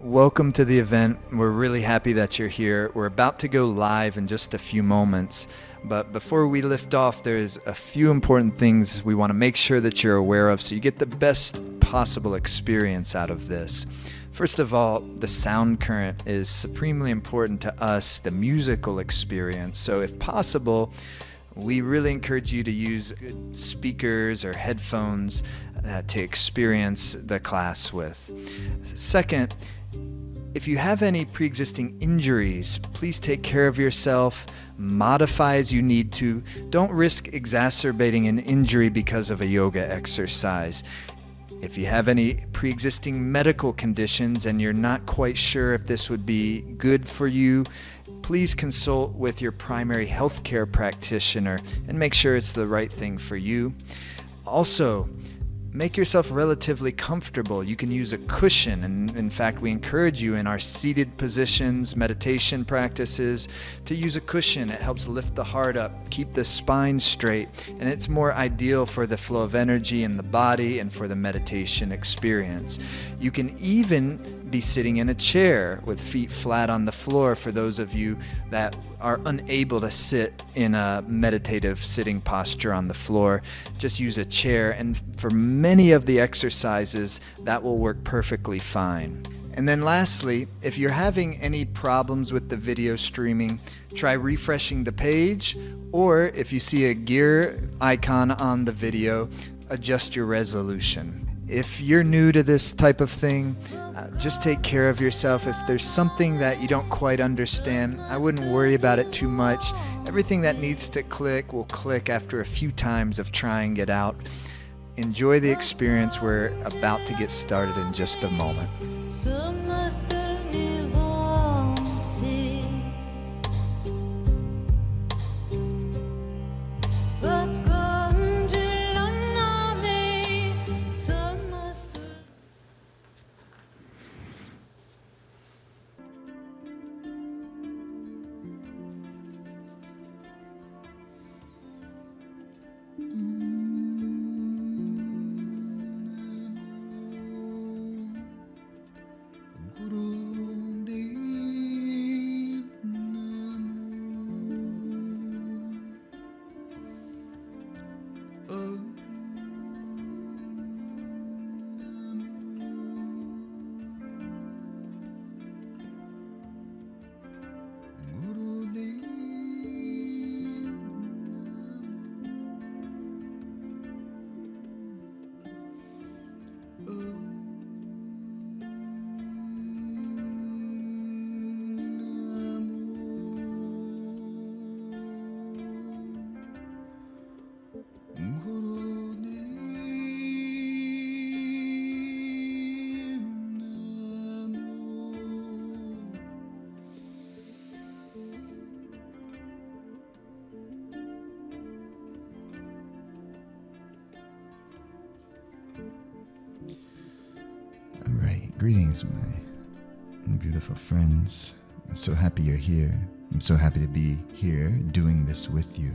welcome to the event. We're really happy that you're here. We're about to go live in just a few moments. But before we lift off, there's a few important things we want to make sure that you're aware of so you get the best possible experience out of this. First of all, the sound current is supremely important to us, the musical experience. So if possible, we really encourage you to use good speakers or headphones to experience the class with. Second, if you have any pre-existing injuries, please take care of yourself, modify as you need to. Don't risk exacerbating an injury because of a yoga exercise. If you have any pre-existing medical conditions and you're not quite sure if this would be good for you, please consult with your primary healthcare practitioner and make sure it's the right thing for you. Also, make yourself relatively comfortable. You can use a cushion, and in fact, we encourage you in our seated positions, meditation practices, to use a cushion. It helps lift the heart up, keep the spine straight, and it's more ideal for the flow of energy in the body and for the meditation experience. You can even be sitting in a chair with feet flat on the floor for those of you that are unable to sit in a meditative sitting posture on the floor. Just use a chair, and for many of the exercises, that will work perfectly fine. And then lastly, if you're having any problems with the video streaming, try refreshing the page, or if you see a gear icon on the video, adjust your resolution. If you're new to this type of thing, just take care of yourself. If there's something that you don't quite understand, I wouldn't worry about it too much. Everything that needs to click will click after a few times of trying it out. Enjoy the experience. We're about to get started in just a moment. Greetings, my beautiful friends. I'm so happy you're here. I'm so happy to be here doing this with you.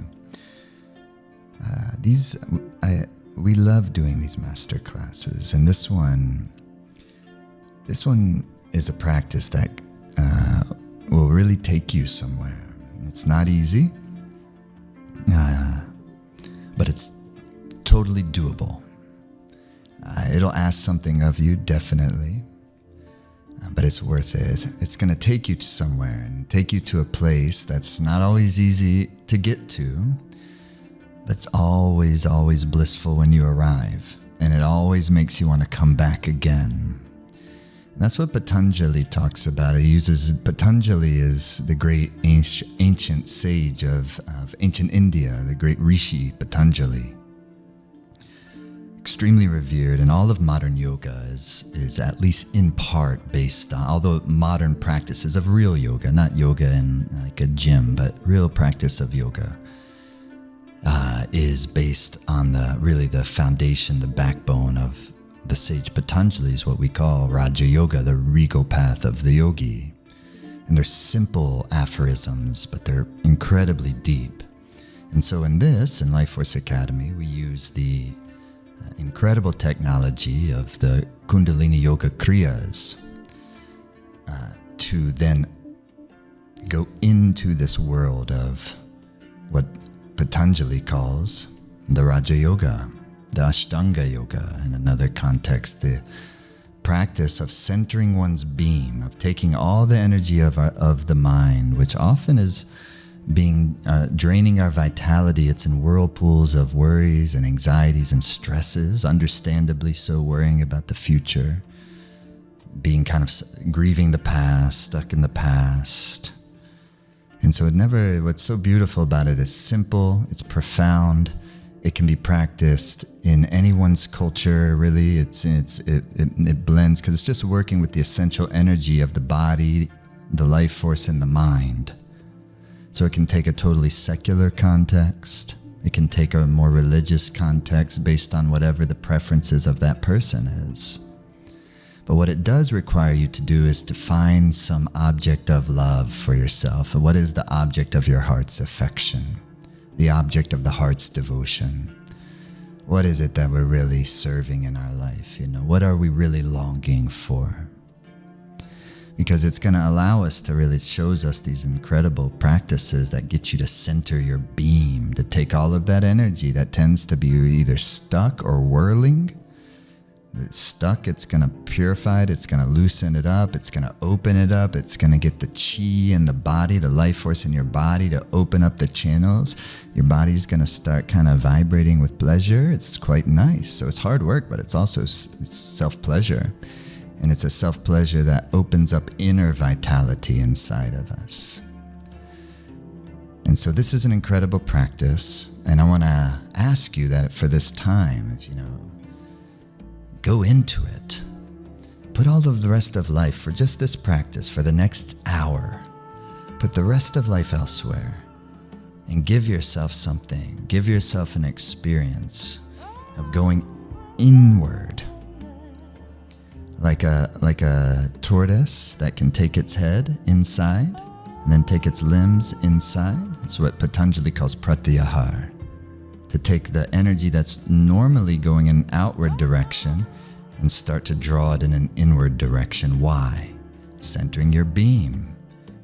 We love doing these master classes, and this one is a practice that will really take you somewhere. It's not easy, but it's totally doable. It'll ask something of you, definitely. But it's worth it. It's going to take you to somewhere and take you to a place that's not always easy to get to. That's always, always blissful when you arrive. And it always makes you want to come back again. And that's what Patanjali talks about. Patanjali is the great ancient sage of ancient India, the great Rishi Patanjali. Extremely revered, and all of modern yoga is at least in part based on, although modern practices of real yoga, not yoga in like a gym, but real practice of yoga, is based on the foundation, the backbone of the sage Patanjali, is what we call Raja Yoga, the regal path of the yogi. And they're simple aphorisms, but they're incredibly deep. And so in Life Force Academy, we use the incredible technology of the Kundalini Yoga Kriyas to then go into this world of what Patanjali calls the Raja Yoga, the Ashtanga Yoga, in another context, the practice of centering one's beam, of taking all the energy of the mind, which often is draining our vitality. It's in whirlpools of worries and anxieties and stresses, understandably so, worrying about the future, being kind of grieving the past, stuck in the past. And so what's so beautiful about it is simple, it's profound, it can be practiced in anyone's culture, really. It blends, because it's just working with the essential energy of the body, the life force, and the mind. So it can take a totally secular context. It can take a more religious context based on whatever the preferences of that person is. But what it does require you to do is to find some object of love for yourself. What is the object of your heart's affection? The object of the heart's devotion? What is it that we're really serving in our life? What are we really longing for? Because it's going to allow us to really shows us these incredible practices that get you to center your beam, to take all of that energy that tends to be either stuck or whirling. It's stuck, it's going to purify it, it's going to loosen it up, it's going to open it up, it's going to get the chi in the body, the life force in your body to open up the channels. Your body's going to start kind of vibrating with pleasure. It's quite nice. So it's hard work, but it's also self-pleasure. And it's a self-pleasure that opens up inner vitality inside of us. And so this is an incredible practice. And I want to ask you that for this time, go into it. Put all of the rest of life for just this practice for the next hour. Put the rest of life elsewhere and give yourself something. Give yourself an experience of going inward. Like a tortoise that can take its head inside and then take its limbs inside. It's what Patanjali calls pratyahar. To take the energy that's normally going in an outward direction and start to draw it in an inward direction. Why? Centering your beam.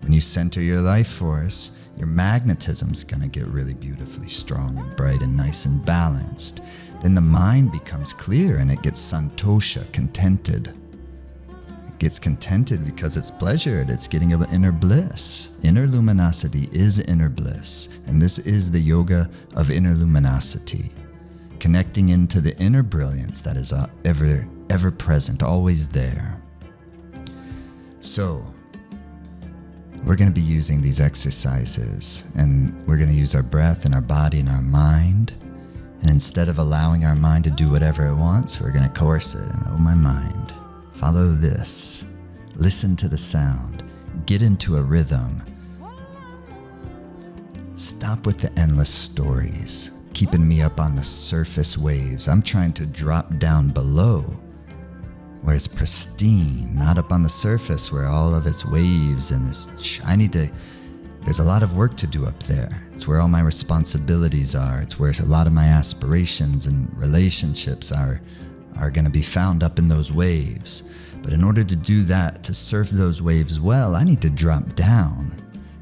When you center your life force, your magnetism's going to get really beautifully strong and bright and nice and balanced. Then the mind becomes clear and it gets santosha, contented. It gets contented because it's pleasured. It's getting an inner bliss. Inner luminosity is inner bliss. And this is the yoga of inner luminosity. Connecting into the inner brilliance that is ever present, always there. So, we're going to be using these exercises, and we're going to use our breath and our body and our mind. And instead of allowing our mind to do whatever it wants, we're going to coerce it. And, oh, my mind, follow this. Listen to the sound. Get into a rhythm. Stop with the endless stories, keeping me up on the surface waves. I'm trying to drop down below, where it's pristine, not up on the surface where all of its waves and this. There's a lot of work to do up there. It's where all my responsibilities are. It's where a lot of my aspirations and relationships are going to be found up in those waves. But in order to do that, to surf those waves well, I need to drop down.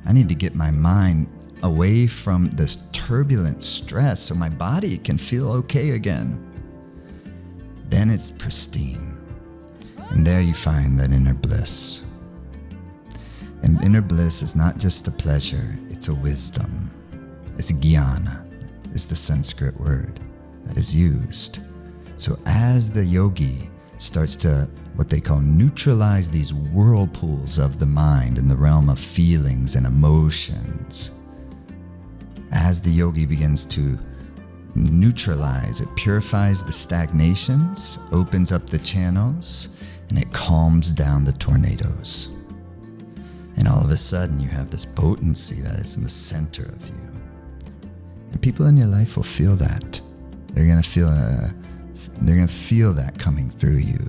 I need to get my mind away from this turbulent stress so my body can feel okay again. Then it's pristine. And there you find that inner bliss. And inner bliss is not just a pleasure, it's a wisdom. It's jnana, is the Sanskrit word that is used. So as the yogi starts to, what they call, neutralize these whirlpools of the mind in the realm of feelings and emotions, as the yogi begins to neutralize, it purifies the stagnations, opens up the channels, and it calms down the tornadoes. And all of a sudden you have this potency that is in the center of you. And people in your life will feel that. They're going to feel that coming through you.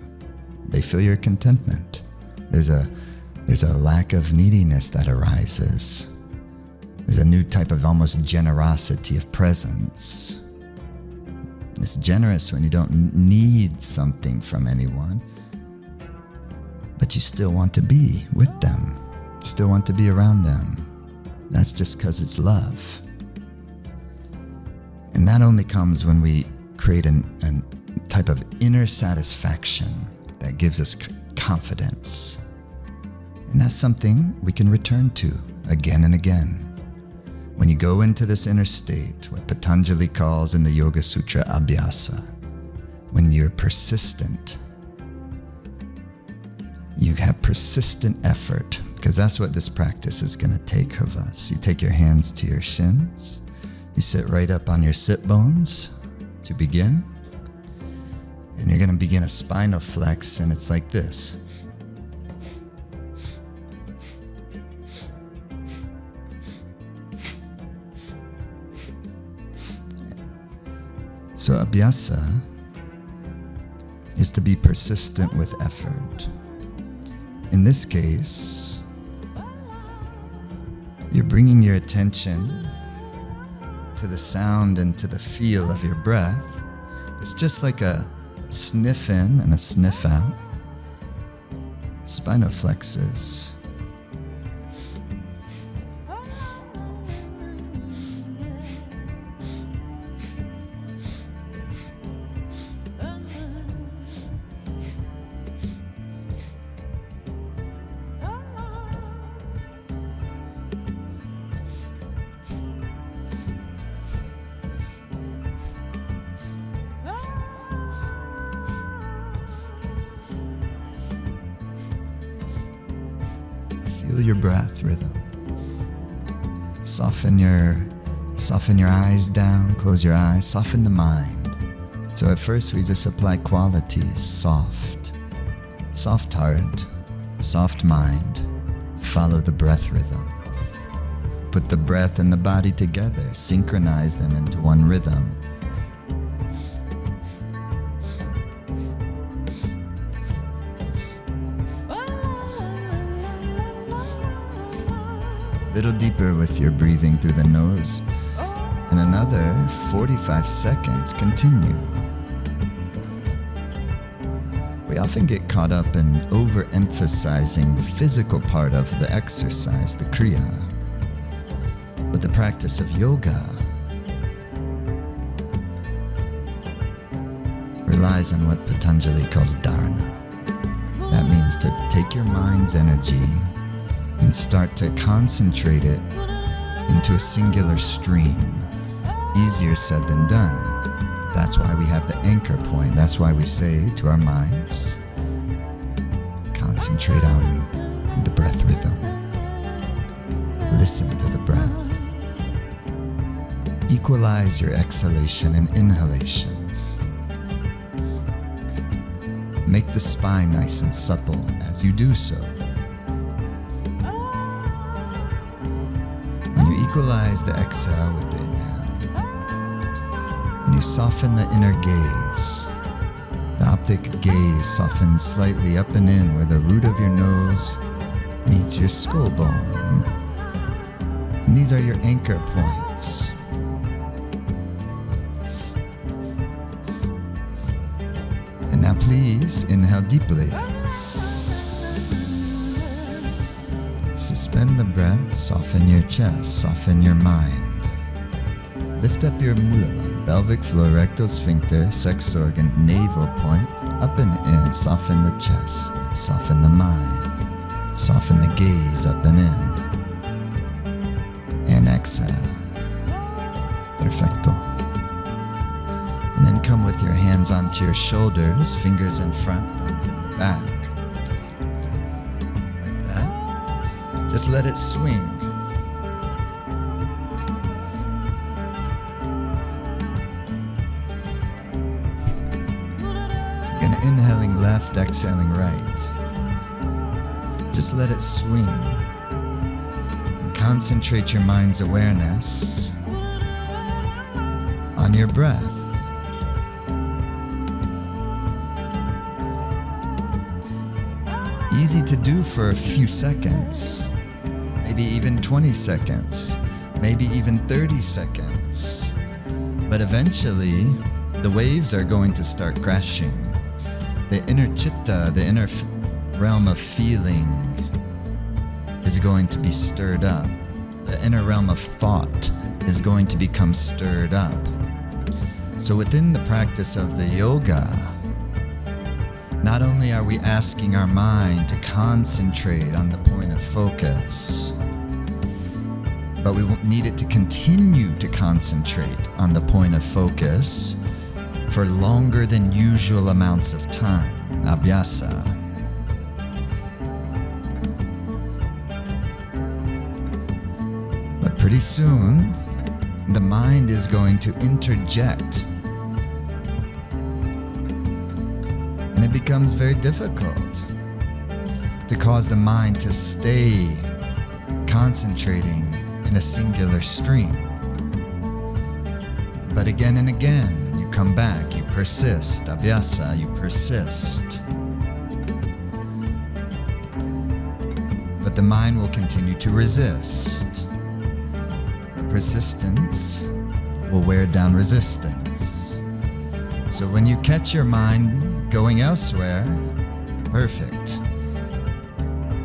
They feel your contentment. There's a lack of neediness that arises. There's a new type of almost generosity of presence. It's generous when you don't need something from anyone, but you still want to be with them. still want to be around them. That's just because it's love. And that only comes when we create a type of inner satisfaction that gives us confidence. And that's something we can return to again and again. When you go into this inner state, what Patanjali calls in the Yoga Sutra abhyasa, when you're persistent, you have persistent effort, because that's what this practice is going to take of us. You take your hands to your shins, you sit right up on your sit bones to begin, and you're going to begin a spinal flex, and it's like this. So abhyasa is to be persistent with effort. In this case, you're bringing your attention to the sound and to the feel of your breath. It's just like a sniff in and a sniff out. Spinal flexes. Feel your breath rhythm. Soften your eyes down, close your eyes, soften the mind. So at first we just apply qualities, soft heart, soft mind, follow the breath rhythm. Put the breath and the body together, synchronize them into one rhythm. A little deeper with your breathing through the nose, and another 45 seconds. Continue. We often get caught up in overemphasizing the physical part of the exercise, the kriya. But the practice of yoga relies on what Patanjali calls dharana. That means to take your mind's energy and start to concentrate it into a singular stream. Easier said than done. That's why we have the anchor point. That's why we say to our minds, concentrate on the breath rhythm. Listen to the breath. Equalize your exhalation and inhalation. Make the spine nice and supple as you do so. Equalize the exhale with the inhale, and you soften the inner gaze. The optic gaze softens slightly up and in where the root of your nose meets your skull bone. And these are your anchor points. And now please inhale deeply. Suspend the breath, soften your chest, soften your mind. Lift up your mulaman, pelvic floor, rectal sphincter, sex organ, navel point, up and in. Soften the chest, soften the mind. Soften the gaze up and in. And exhale. Perfecto. And then come with your hands onto your shoulders, fingers in front, thumbs in the back. Just let it swing. You're going to inhaling left, exhaling right. Just let it swing. And concentrate your mind's awareness on your breath. Easy to do for a few seconds. Maybe even 20 seconds, maybe even 30 seconds. But eventually, the waves are going to start crashing. The inner chitta, the inner realm of feeling, is going to be stirred up. The inner realm of thought is going to become stirred up. So within the practice of the yoga, not only are we asking our mind to concentrate on the point of focus, but we need it to continue to concentrate on the point of focus for longer than usual amounts of time, abhyasa. But pretty soon, the mind is going to interject. And it becomes very difficult to cause the mind to stay concentrating in a singular stream. But again and again, you come back, you persist, abhyasa, you persist. But the mind will continue to resist. Persistence will wear down resistance. So when you catch your mind going elsewhere, perfect.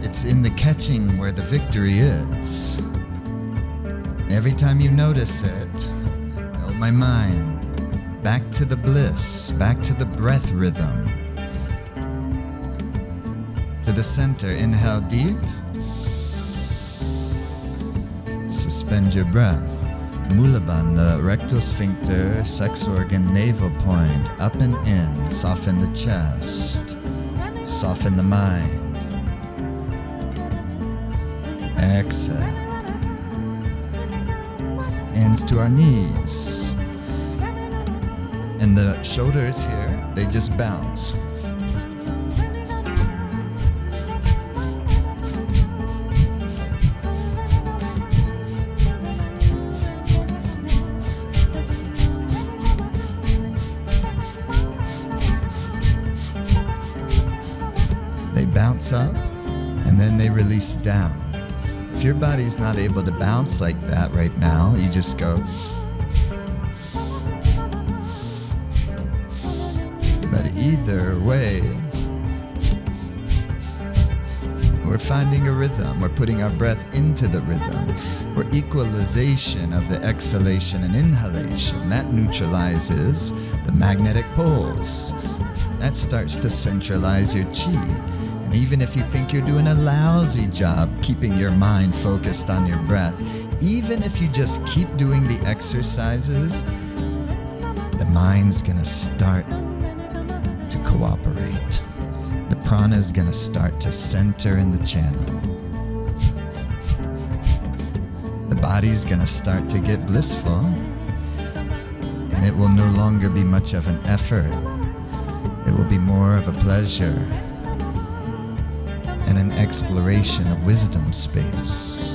It's in the catching where the victory is. Every time you notice it, oh my mind, back to the bliss, back to the breath rhythm, to the center. Inhale deep. Suspend your breath. Mulabandha, rectal sphincter, sex organ, navel point, up and in. Soften the chest. Soften the mind. Exhale. Hands to our knees. And the shoulders here, they just bounce. Bounce up and then they release down. If your body's not able to bounce like that right now, you just go. But either way, we're finding a rhythm. We're putting our breath into the rhythm. We're equalization of the exhalation and inhalation. That neutralizes the magnetic poles. That starts to centralize your chi. And even if you think you're doing a lousy job keeping your mind focused on your breath, even if you just keep doing the exercises, the mind's gonna start to cooperate. The prana is gonna start to center in the channel. The body's gonna start to get blissful, and it will no longer be much of an effort. It will be more of a pleasure and an exploration of wisdom space.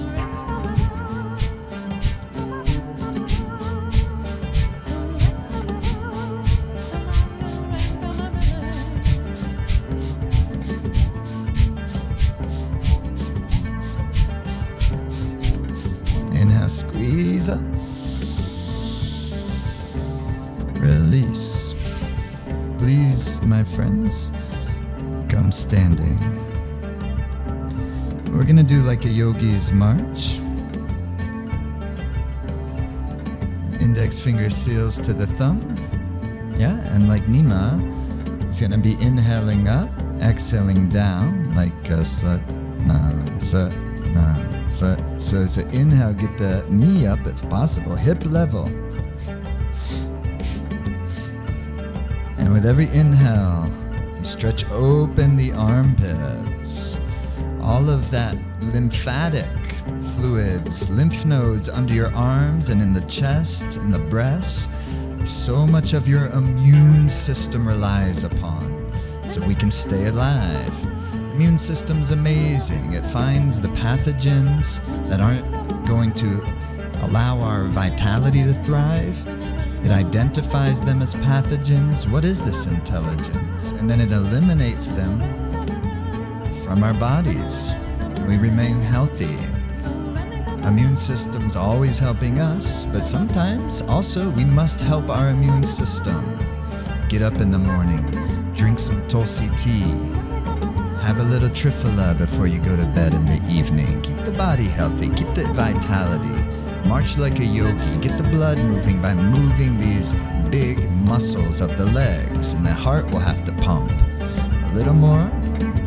Inhale, squeeze up. Release. Please, my friends, come standing. We're gonna do like a yogi's march. Index finger seals to the thumb. Yeah, and like Nima, it's gonna be inhaling up, exhaling down, like sat, na, sat, na, sat. So inhale, get the knee up if possible, hip level. And with every inhale, you stretch open the armpits. All of that lymphatic fluids, lymph nodes under your arms and in the chest and the breast, so much of your immune system relies upon, so we can stay alive. The immune system's amazing. It finds the pathogens that aren't going to allow our vitality to thrive. It identifies them as pathogens. What is this intelligence? And then it eliminates them from our bodies. We remain healthy. Immune system's always helping us, but sometimes also we must help our immune system. Get up in the morning, drink some tulsi tea, Have a little triphala before you go to bed in the evening. Keep the body healthy, keep the vitality. March like a yogi, get the blood moving by moving these big muscles of the legs, and the heart will have to pump. A little more,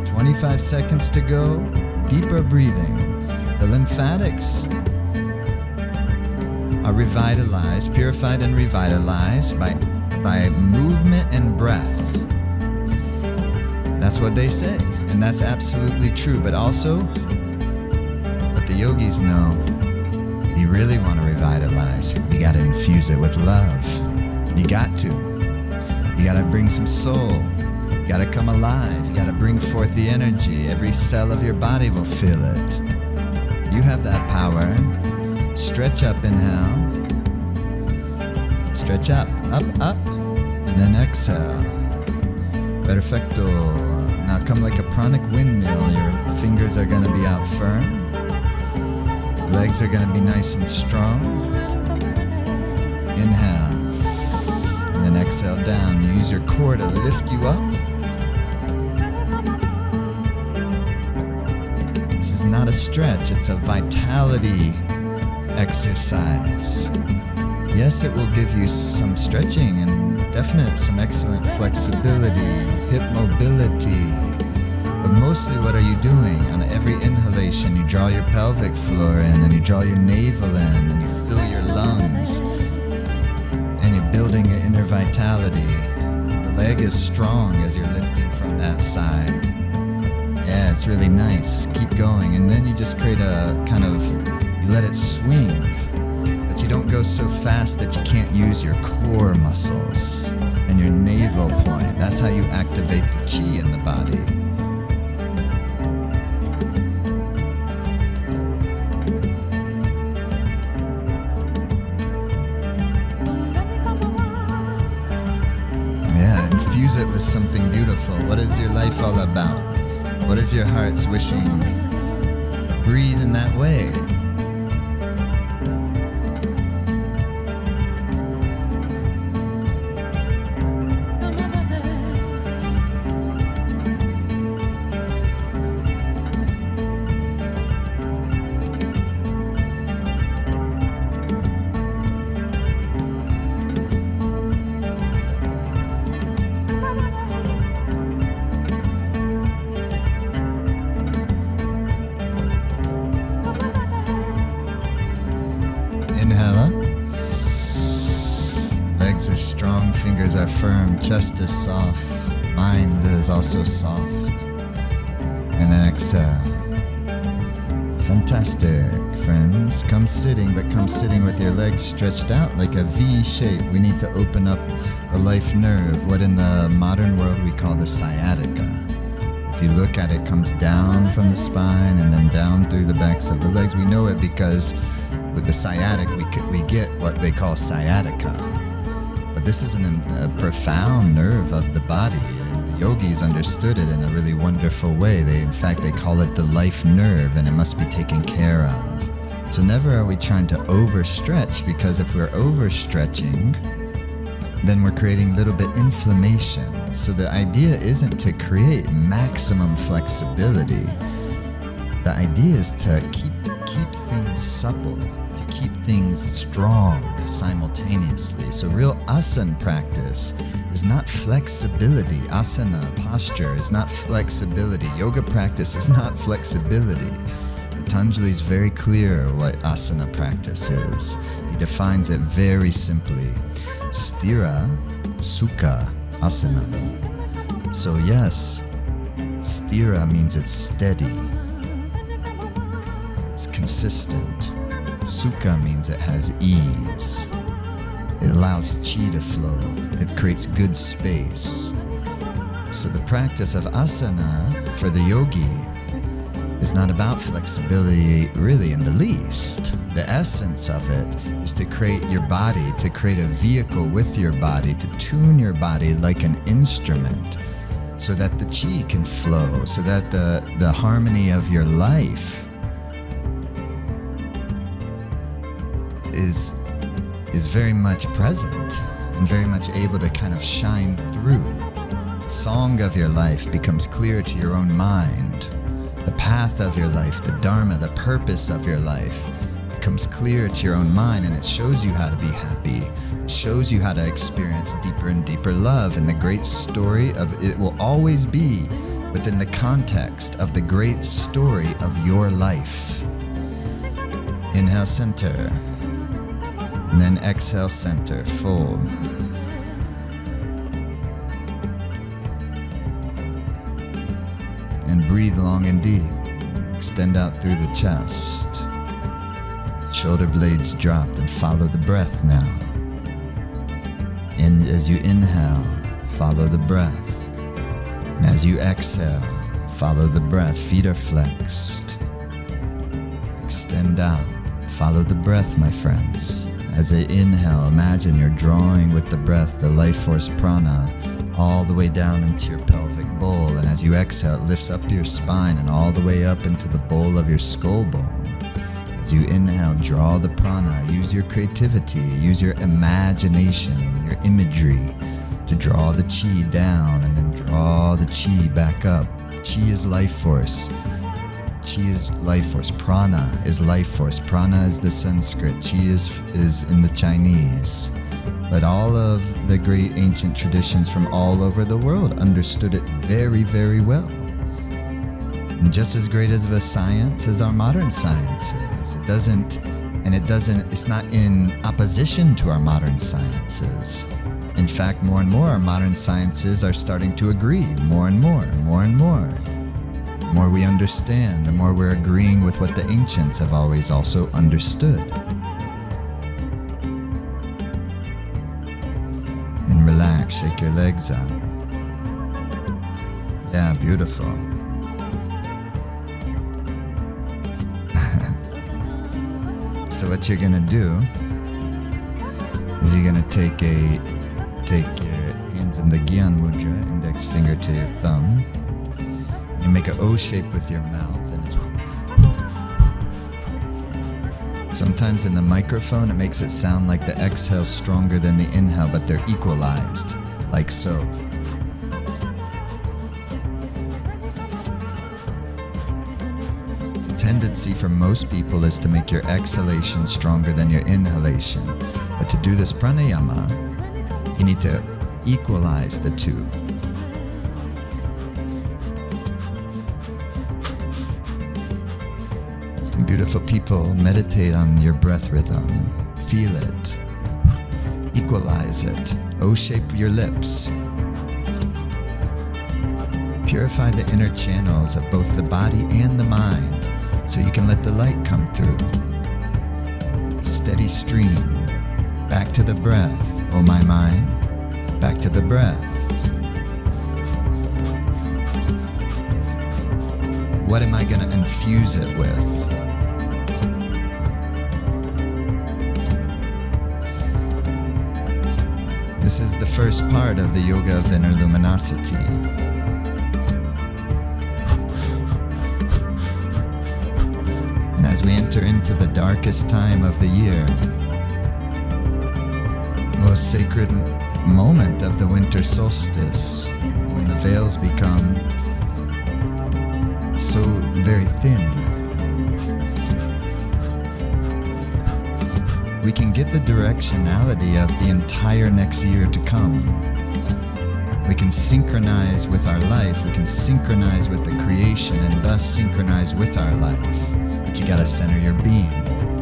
25 seconds to go, deeper breathing. The lymphatics are revitalized, purified and revitalized by movement and breath. That's what they say, and that's absolutely true. But also, what the yogis know, if you really want to revitalize, you got to infuse it with love. You got to. You got to bring some soul. You got to come alive. You got to bring forth the energy. Every cell of your body will feel it. You have that power. Stretch up, inhale. Stretch up, up, and then exhale. Perfecto. Now come like a pranic windmill. Your fingers are going to be out firm. Legs are going to be nice and strong. Inhale. And then exhale down. You use your core to lift you up. This is not a stretch. It's a vitality exercise. Yes, it will give you some stretching and some excellent flexibility, hip mobility. But mostly what are you doing? On every inhalation, you draw your pelvic floor in, and you draw your navel in, and you fill your lungs, and you're building an inner vitality. The leg is strong as you're lifting from that side. Yeah, it's really nice. Keep going. And then you just create a kind of, you let it swing. But you don't go so fast that you can't use your core muscles and your navel point. That's how you activate the chi in the body. Yeah, infuse it with something beautiful. What is your life all about? What is your heart's wishing? Breathe in that way. Inhale up. Legs are strong, fingers are firm, chest is soft, mind is also soft. And then exhale. Fantastic, friends. Come sitting, but come sitting with your legs stretched out like a V shape. We need to open up the life nerve, what in the modern world we call the sciatica. If you look at it, it comes down from the spine and then down through the backs of the legs. We know it because with the sciatic, we get what they call sciatica. But this is a profound nerve of the body. And the yogis understood it in a really wonderful way. In fact, they call it the life nerve, and it must be taken care of. So never are we trying to overstretch, because if we're overstretching, then we're creating a little bit inflammation. So the idea isn't to create maximum flexibility. The idea is to keep things supple, to keep things strong simultaneously. So real asana practice is not flexibility. Asana, posture, is not flexibility. Yoga practice is not flexibility. Patanjali is very clear what asana practice is. He defines it very simply. Sthira Sukha Asana. So yes, sthira means it's steady. It's consistent. Sukha means it has ease. It allows chi to flow. It creates good space. So the practice of asana for the yogi is not about flexibility really in the least. The essence of it is to create your body, to create a vehicle with your body, to tune your body like an instrument so that the chi can flow, so that the harmony of your life is very much present and very much able to kind of shine through. song of your life becomes clear to your own mind. The path of your life, the dharma, the purpose of your life becomes clear to your own mind, and it shows you how to be happy. It shows you how to experience deeper and deeper love. And the great story of it will always be within the context of the great story of your life. Inhale, center. And then exhale, center, fold. And breathe long and deep. Extend out through the chest. Shoulder blades dropped, and follow the breath now. And as you inhale, follow the breath. And as you exhale, follow the breath. Feet are flexed. Extend out. Follow the breath, my friends. As I inhale, imagine you're drawing with the breath the life force prana all the way down into your pelvic bowl. And as you exhale, it lifts up your spine and all the way up into the bowl of your skull bone. As you inhale, draw the prana. Use your creativity, use your imagination, your imagery to draw the chi down, and then draw the chi back up. Chi is life force. Chi is life force. Prana is life force. Prana is the Sanskrit. Chi is in the Chinese. But all of the great ancient traditions from all over the world understood it very, very well. And just as great of a science as our modern science is. It's not in opposition to our modern sciences. In fact, more and more our modern sciences are starting to agree. More and more, more and more. The more we understand, the more we're agreeing with what the ancients have always also understood. And relax, shake your legs out. Yeah, beautiful. So what you're gonna do is you're gonna take your hands in the Gyan Mudra, index finger to your thumb. You make an O shape with your mouth, and it's sometimes in the microphone it makes it sound like the exhale stronger than the inhale, but they're equalized, like so. The tendency for most people is to make your exhalation stronger than your inhalation, but to do this pranayama, you need to equalize the two. Beautiful people, meditate on your breath rhythm. Feel it. Equalize it. O-shape your lips. Purify the inner channels of both the body and the mind so you can let the light come through. Steady stream. Back to the breath. Oh my mind. Back to the breath. What am I going to infuse it with? This is the first part of the yoga of inner luminosity. And as we enter into the darkest time of the year, the most sacred moment of the winter solstice, when the veils become so very thin, we can get the directionality of the entire next year to come. We can synchronize with our life, we can synchronize with the creation, and thus synchronize with our life. But you gotta center your being.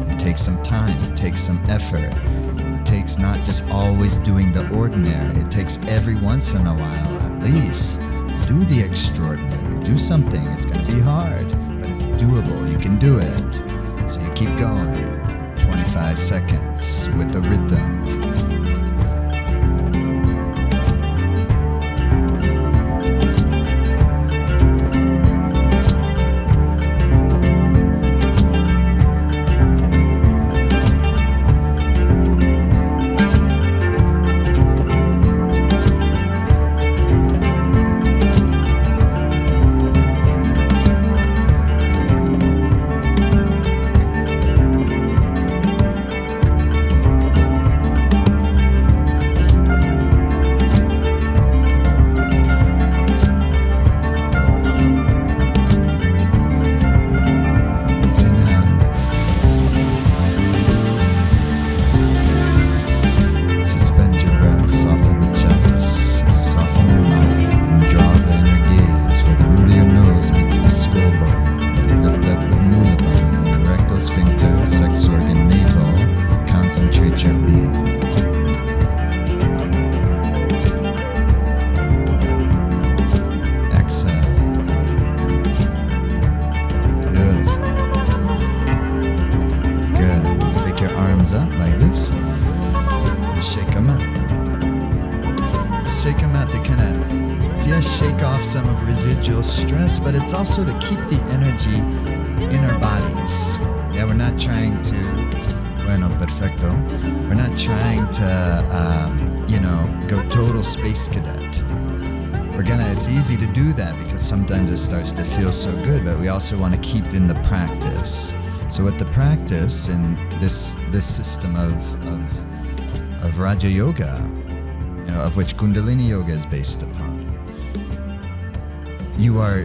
It takes some time, it takes some effort. It takes not just always doing the ordinary, it takes every once in a while at least. Do the extraordinary, do something. It's gonna be hard, but it's doable, you can do it. So you keep going. 25 seconds with the rhythm. off some of residual stress, but it's also to keep the energy in our bodies. Yeah, we're not trying to, bueno, perfecto. We're not trying to, go total space cadet. It's easy to do that because sometimes it starts to feel so good, but we also want to keep in the practice. So with the practice in this system of Raja Yoga, of which Kundalini Yoga is based upon, you are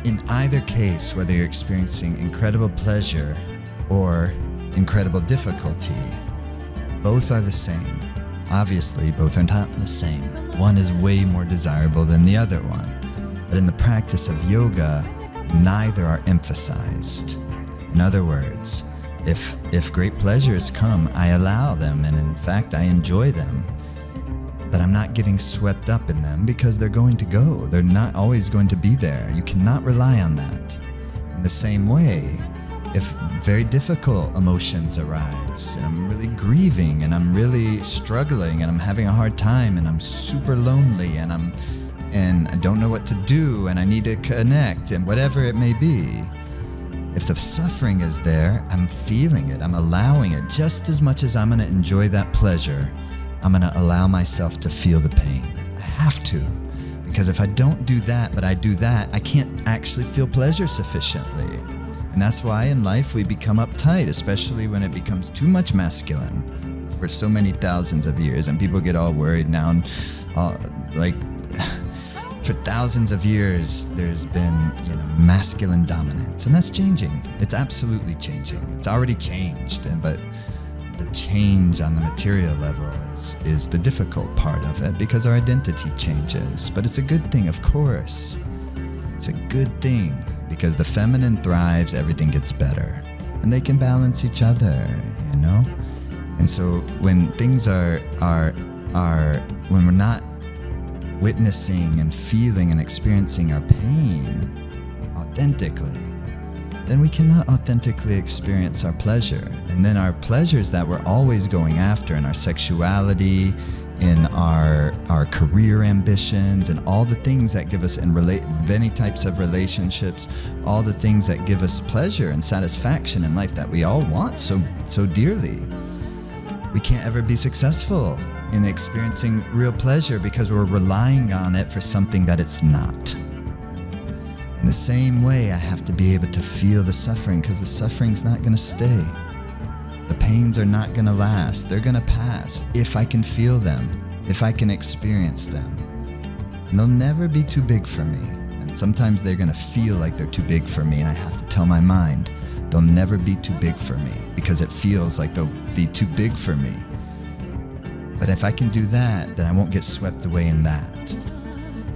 in either case, whether you're experiencing incredible pleasure or incredible difficulty, both are the same. Obviously, both are not the same. One is way more desirable than the other one. But in the practice of yoga, neither are emphasized. In other words, if great pleasures come, I allow them, and in fact, I enjoy them. But I'm not getting swept up in them because they're going to go. They're not always going to be there. You cannot rely on that. In the same way, if very difficult emotions arise, and I'm really grieving, and I'm really struggling, and I'm having a hard time, and I'm super lonely, and I don't know what to do, and I need to connect, and whatever it may be, if the suffering is there, I'm feeling it, I'm allowing it. Just as much as I'm going to enjoy that pleasure, I'm going to allow myself to feel the pain. I have to. Because if I don't do that, but I do that, I can't actually feel pleasure sufficiently. And that's why in life we become uptight, especially when it becomes too much masculine for so many thousands of years. And people get all worried now. And for thousands of years, there's been, masculine dominance. And that's changing. It's absolutely changing. It's already changed. But the change on the material level is the difficult part of it because our identity changes. But it's a good thing, of course. It's a good thing because the feminine thrives, everything gets better. And they can balance each other, And so when things are when we're not witnessing and feeling and experiencing our pain authentically, then we cannot authentically experience our pleasure. And then our pleasures that we're always going after in our sexuality, in our career ambitions, and all the things that give us in many types of relationships, all the things that give us pleasure and satisfaction in life that we all want so dearly. We can't ever be successful in experiencing real pleasure because we're relying on it for something that it's not. In the same way, I have to be able to feel the suffering because the suffering's not going to stay. The pains are not going to last. They're going to pass if I can feel them, if I can experience them. And they'll never be too big for me. And sometimes they're going to feel like they're too big for me, and I have to tell my mind, they'll never be too big for me because it feels like they'll be too big for me. But if I can do that, then I won't get swept away in that.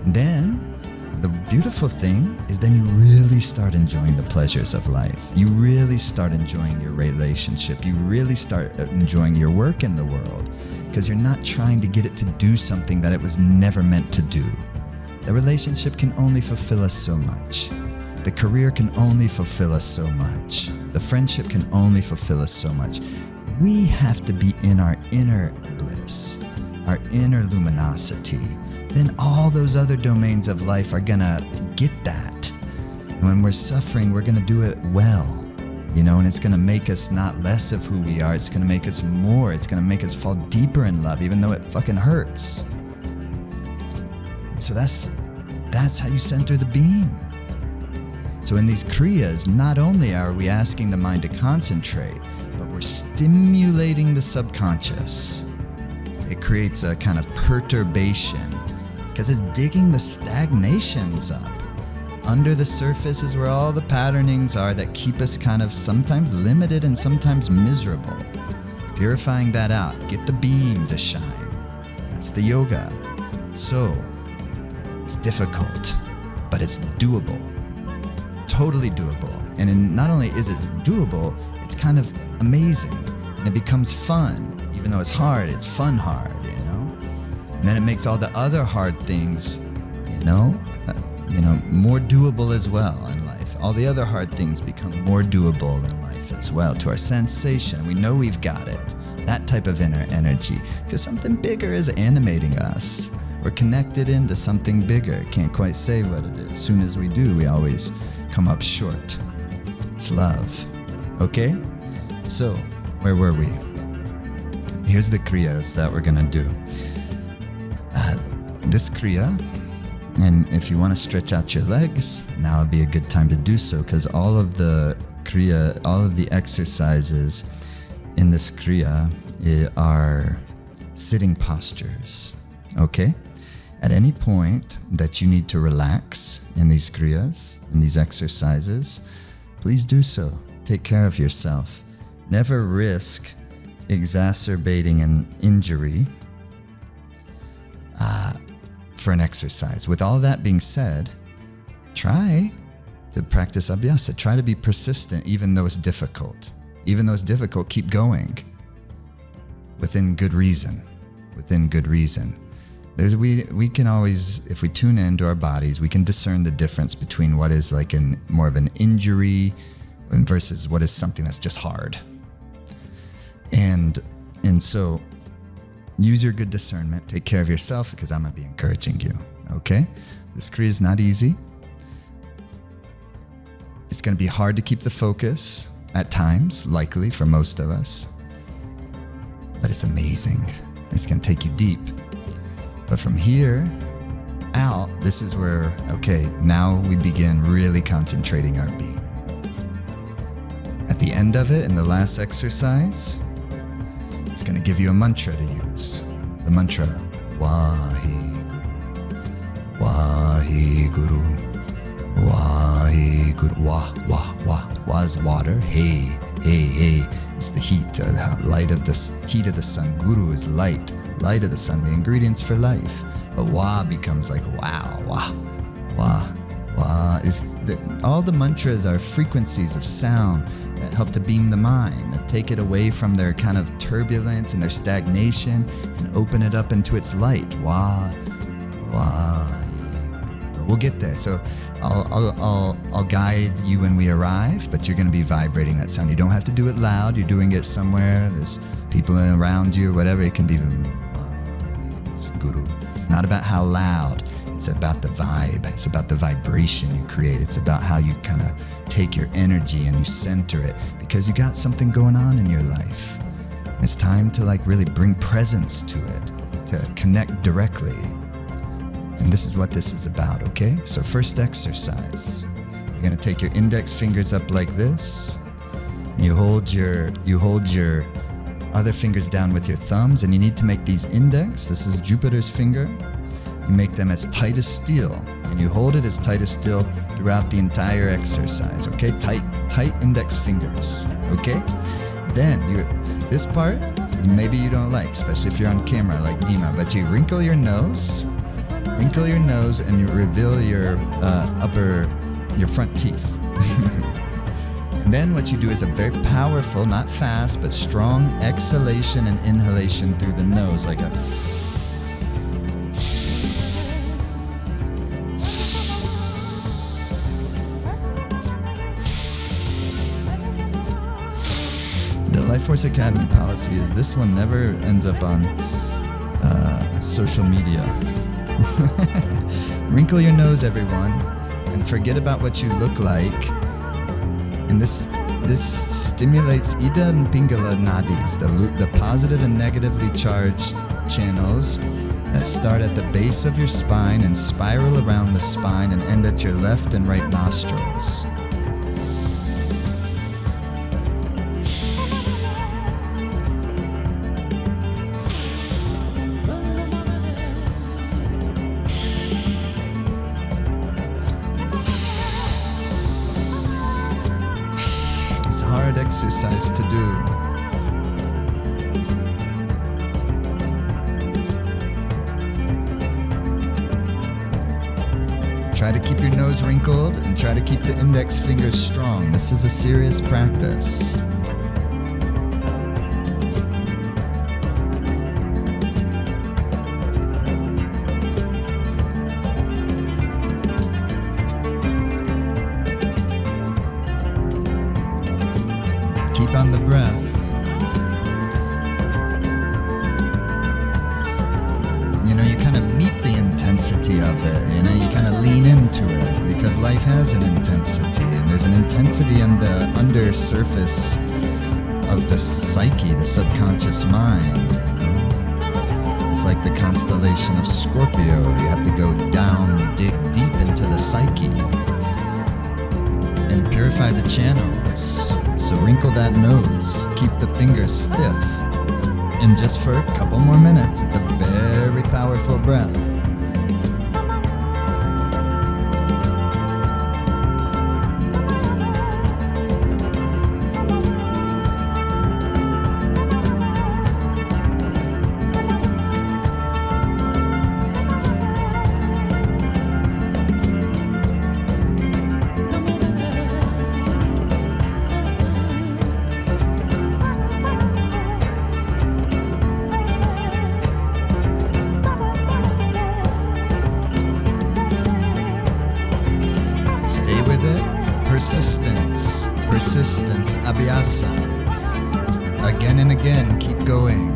And then the beautiful thing is then you really start enjoying the pleasures of life. You really start enjoying your relationship. You really start enjoying your work in the world because you're not trying to get it to do something that it was never meant to do. The relationship can only fulfill us so much. The career can only fulfill us so much. The friendship can only fulfill us so much. We have to be in our inner bliss, our inner luminosity. Then all those other domains of life are gonna get that. And when we're suffering, we're gonna do it well, and it's gonna make us not less of who we are. It's gonna make us more. It's gonna make us fall deeper in love, even though it fucking hurts. And so that's how you center the beam. So in these kriyas, not only are we asking the mind to concentrate, but we're stimulating the subconscious. It creates a kind of perturbation because it's digging the stagnations up. Under the surface is where all the patternings are that keep us kind of sometimes limited and sometimes miserable. Purifying that out, get the beam to shine. That's the yoga. So, it's difficult, but it's doable. Totally doable. And not only is it doable, it's kind of amazing. And it becomes fun. Even though it's hard, it's fun hard, And then it makes all the other hard things, more doable as well in life. All the other hard things become more doable in life as well to our sensation. We know we've got it. that type of inner energy. Because something bigger is animating us. We're connected into something bigger. Can't quite say what it is. As soon as we do, we always come up short. It's love. Okay? So, where were we? Here's the kriyas that we're gonna do. This kriya, and if you want to stretch out your legs, now would be a good time to do so, because all of the kriya, all of the exercises in this kriya are sitting postures. Okay? At any point that you need to relax in these kriyas, in these exercises, please do so. Take care of yourself. Never risk exacerbating an injury for an exercise. With all that being said, try to practice abhyasa. Try to be persistent even though it's difficult. Even though it's difficult, keep going. Within good reason. Within good reason. We can always, if we tune into our bodies, we can discern the difference between what is like more of an injury versus what is something that's just hard. And so use your good discernment. Take care of yourself, because I'm going to be encouraging you. Okay? This kriya is not easy. It's going to be hard to keep the focus at times, likely for most of us. But it's amazing. It's going to take you deep. But from here out, this is where, okay, now we begin really concentrating our being. At the end of it, in the last exercise, it's going to give you a mantra to use. The mantra, Vaheguru, Vaheguru, Vaheguru. Wah is water. Hey is the heat, heat of the sun. Guru is light of the sun, the ingredients for life. But Wah becomes like wow, Wah is all the mantras are frequencies of sound that help to beam the mind, that take it away from their kind of turbulence and their stagnation and open it up into its light. Wah. We'll get there. So I'll guide you when we arrive, but you're going to be vibrating that sound. You don't have to do it loud. You're doing it somewhere. There's people around you or whatever. It can be it's Guru. It's not about how loud. It's about the vibe. It's about the vibration you create. It's about how you kind of take your energy and you center it, because you got something going on in your life. And it's time to like really bring presence to it, to connect directly. And this is what this is about, okay? So first exercise. You're gonna take your index fingers up like this, and you hold your other fingers down with your thumbs, and you need to make these index, this is Jupiter's finger, you make them as tight as steel, and you hold it as tight as steel throughout the entire exercise, okay? Tight index fingers, okay? Then this part, maybe you don't like, especially if you're on camera like Nima, but you wrinkle your nose, and you reveal your front teeth. And then what you do is a very powerful, not fast, but strong exhalation and inhalation through the nose, like a... The Life Force Academy policy is this one never ends up on social media. Wrinkle your nose, everyone, and forget about what you look like. And this stimulates Ida and Pingala nadis, the positive and negatively charged channels that start at the base of your spine and spiral around the spine and end at your left and right nostrils. Exercise to do. Try to keep your nose wrinkled and try to keep the index fingers strong. This is a serious practice. On the breath. you kind of meet the intensity of it, you kind of lean into it because life has an intensity, and there's an intensity on the under surface of the psyche, the subconscious mind. It's like the constellation of Scorpio. You have to go down, dig deep into the psyche and purify the channels. So wrinkle that nose, keep the fingers stiff, and just for a couple more minutes, it's a very powerful breath. Persistence, abhyasa. Again and again, keep going.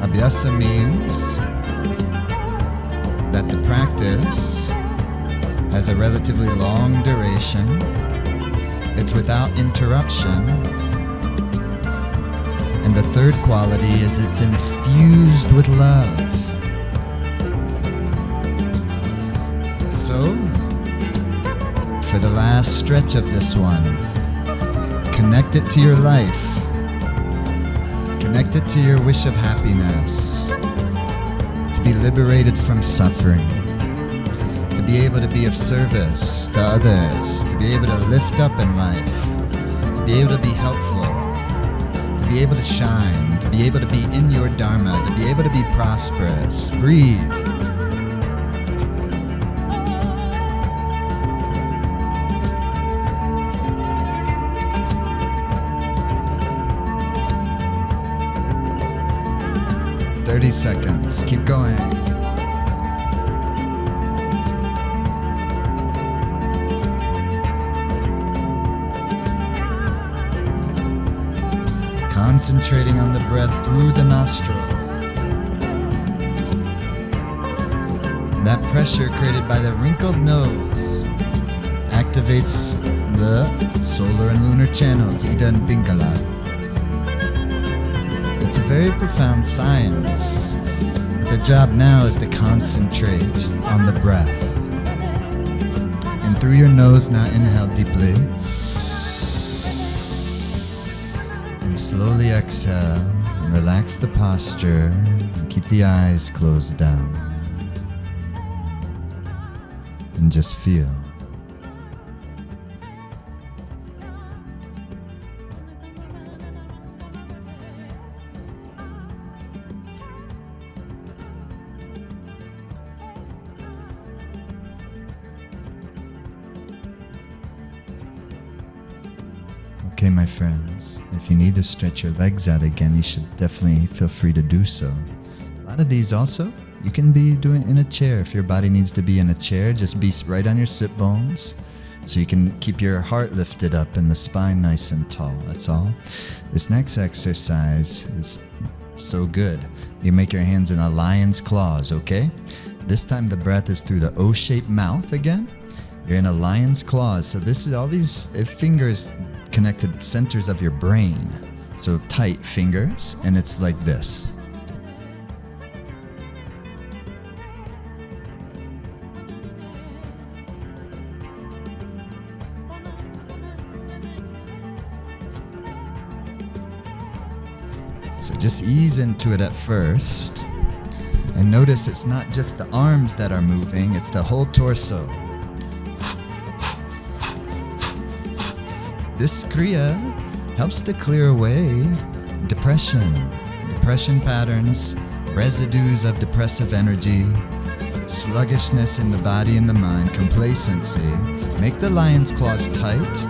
Abhyasa means that the practice has a relatively long duration. It's without interruption. And the third quality is it's infused with love. So, for the last stretch of this one, connect it to your life. Connect it to your wish of happiness, to be liberated from suffering, to be able to be of service to others, to be able to lift up in life, to be able to be helpful, to be able to shine, to be able to be in your dharma, to be able to be prosperous. Breathe. Seconds. Keep going. Concentrating on the breath through the nostrils. That pressure created by the wrinkled nose activates the solar and lunar channels, Ida and Pingala. It's a very profound science. The job now is to concentrate on the breath. And through your nose, now inhale deeply. And slowly exhale and relax the posture. And keep the eyes closed down. And just feel. Okay, my friends, if you need to stretch your legs out again, you should definitely feel free to do so. A lot of these also, you can be doing in a chair. If your body needs to be in a chair, just be right on your sit bones so you can keep your heart lifted up and the spine nice and tall. That's all. This next exercise is so good. You make your hands in a lion's claws, okay? This time the breath is through the O-shaped mouth again. You're in a lion's claws. So this is all these fingers connected centers of your brain. So tight fingers, and it's like this. So just ease into it at first. And notice it's not just the arms that are moving, it's the whole torso. This Kriya helps to clear away depression patterns, residues of depressive energy, sluggishness in the body and the mind, complacency. Make the lion's claws tight.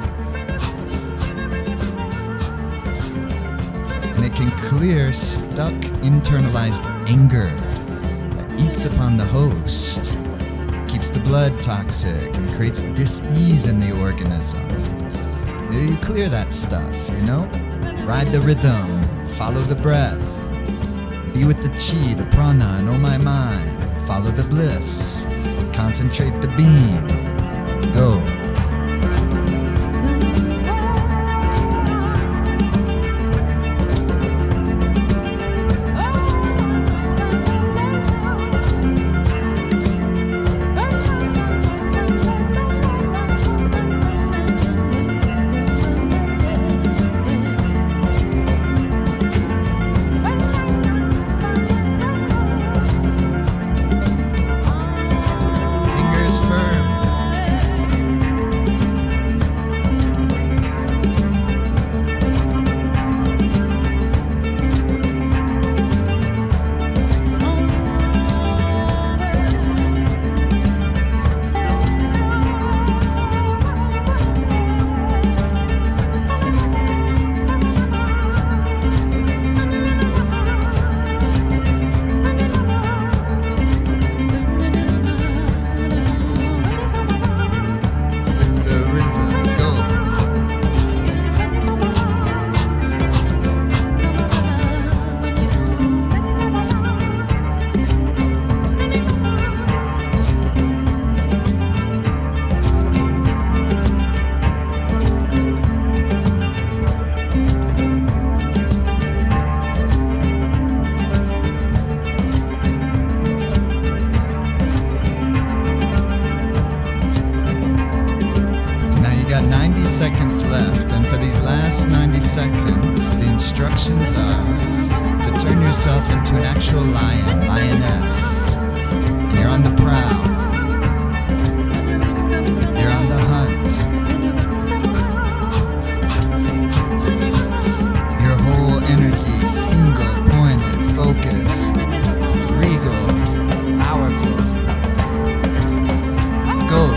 And it can clear stuck internalized anger that eats upon the host, keeps the blood toxic, and creates dis-ease in the organism. You clear that stuff, Ride the rhythm, follow the breath. Be with the chi, the prana, and oh my mind. Follow the bliss, concentrate the beam. Go. Seconds left, and for these last 90 seconds, the instructions are to turn yourself into an actual lion, lioness, and you're on the prowl, you're on the hunt, your whole energy, single, pointed, focused, regal, powerful. Go.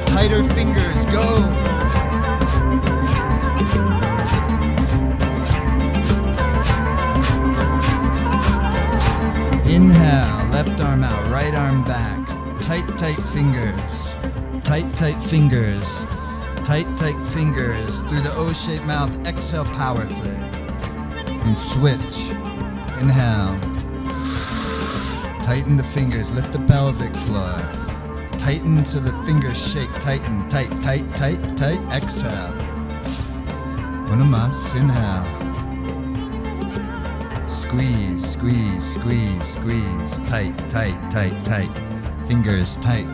Tighter fingers, go. Inhale, left arm out, right arm back. Tight, tight fingers. Tight, tight fingers. Tight, tight fingers. Through the O-shaped mouth, exhale powerfully. And switch. Inhale. Tighten the fingers, lift the pelvic floor. Tighten so the fingers shake, tighten, tight, tight, tight, tight, exhale. Una más, inhale. Squeeze, squeeze, squeeze, squeeze, tight, tight, tight, tight. Fingers tight.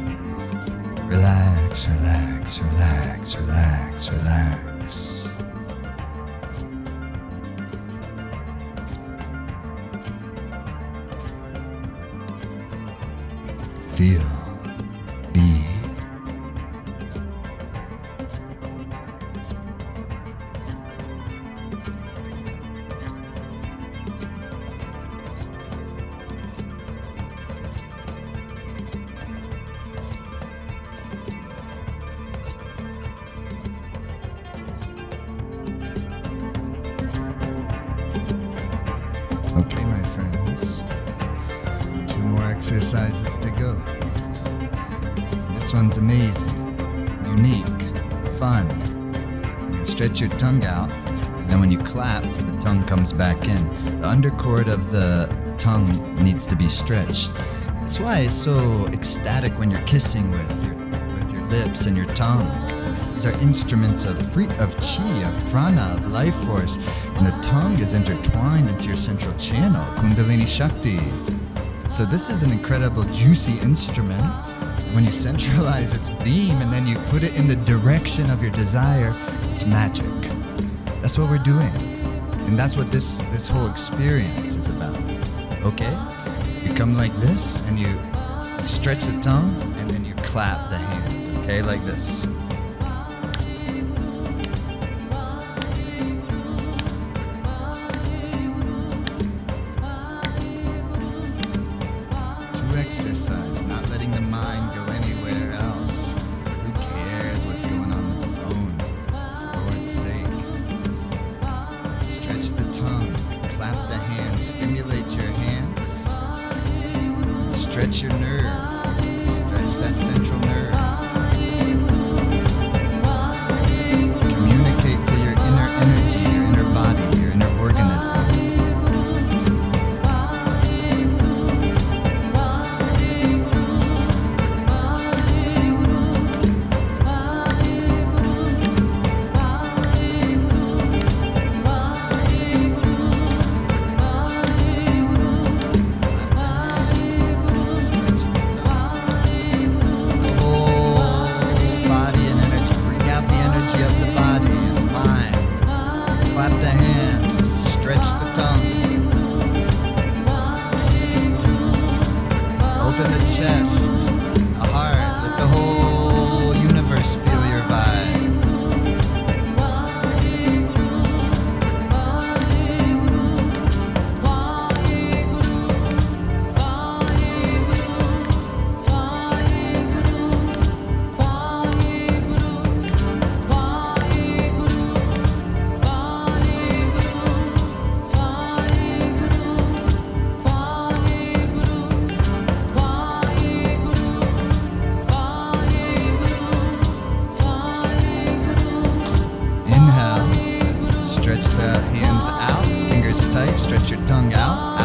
Relax, relax, relax, relax, relax. Feel. Be. friends. 2 more exercises to go. This one's amazing, unique, fun. You stretch your tongue out, and then when you clap, the tongue comes back in. The undercord of the tongue needs to be stretched. That's why it's so ecstatic when you're kissing with your lips and your tongue. These are instruments of chi, of prana, of life force, and the tongue is intertwined into your central channel, Kundalini Shakti. So this is an incredible, juicy instrument. When you centralize its beam and then you put it in the direction of your desire, it's magic. That's what we're doing. And that's what this whole experience is about. Okay? You come like this, and you stretch the tongue, and then you clap the hands, okay? Like this. 2 exercise, not letting the mind go anywhere else. Who cares what's going on the phone, for the Lord's sake? Stretch the tongue, clap the hands, stimulate your hands. Stretch your nerve. Stretch that central nerve. Communicate to your inner energy, your inner body, your inner organism. Open the chest, a heart, let the whole universe feel your vibe. Stretch the hands out, fingers tight, stretch your tongue out.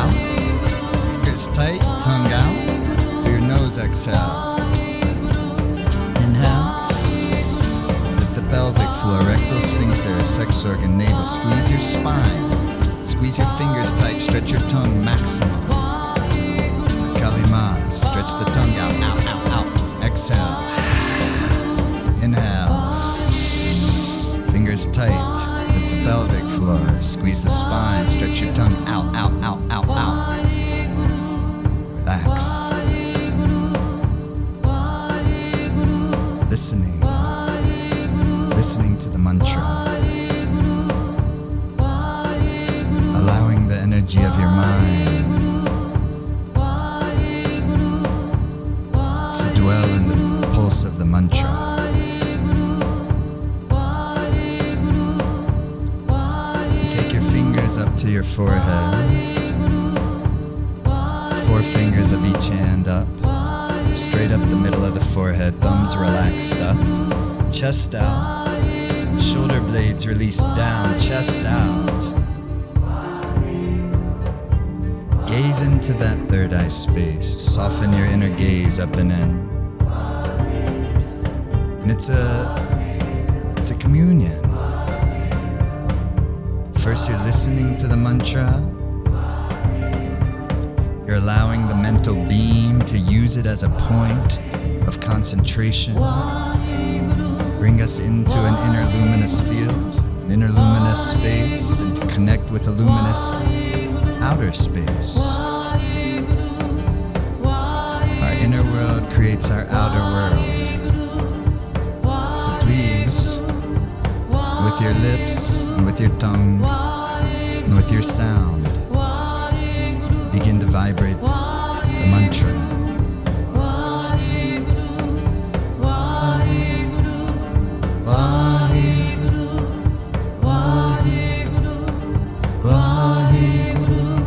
Fingers tight, tongue out. Through your nose, exhale. Inhale. Lift the pelvic floor, rectal sphincter, sex organ, navel. Squeeze your spine. Squeeze your fingers tight, stretch your tongue maximum. Kalima, stretch the tongue out. Exhale. Inhale. Fingers tight. Lift the pelvic floor, squeeze the spine, stretch your tongue out. Relax. Listening to the mantra. Allowing the energy of your mind to dwell in the pulse of the mantra. Up to your forehead, 4 fingers of each hand up, straight up the middle of the forehead, thumbs relaxed up, chest out, shoulder blades released down, chest out. Gaze into that third eye space, soften your inner gaze up and in. And it's a communion. First, you're listening to the mantra. You're allowing the mental beam to use it as a point of concentration to bring us into an inner luminous field, an inner luminous space, and to connect with a luminous outer space. Our inner world creates our outer world. So please, with your lips and with your tongue and with your sound, begin to vibrate the mantra. Vaheguru,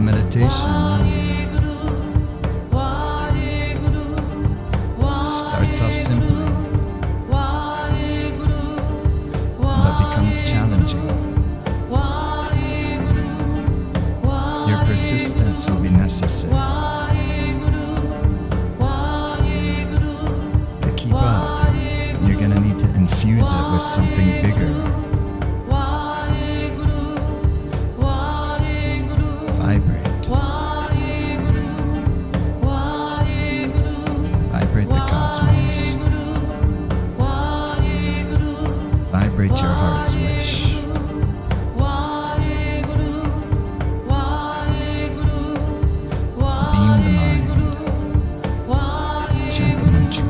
meditation starts off simply, but becomes challenging. Your persistence will be necessary. To keep up, you're going to need to infuse it with something bigger. Vibrate. Vibrate the cosmos. Vibrate your heart's wish. Beam the mind. Chant the mantra.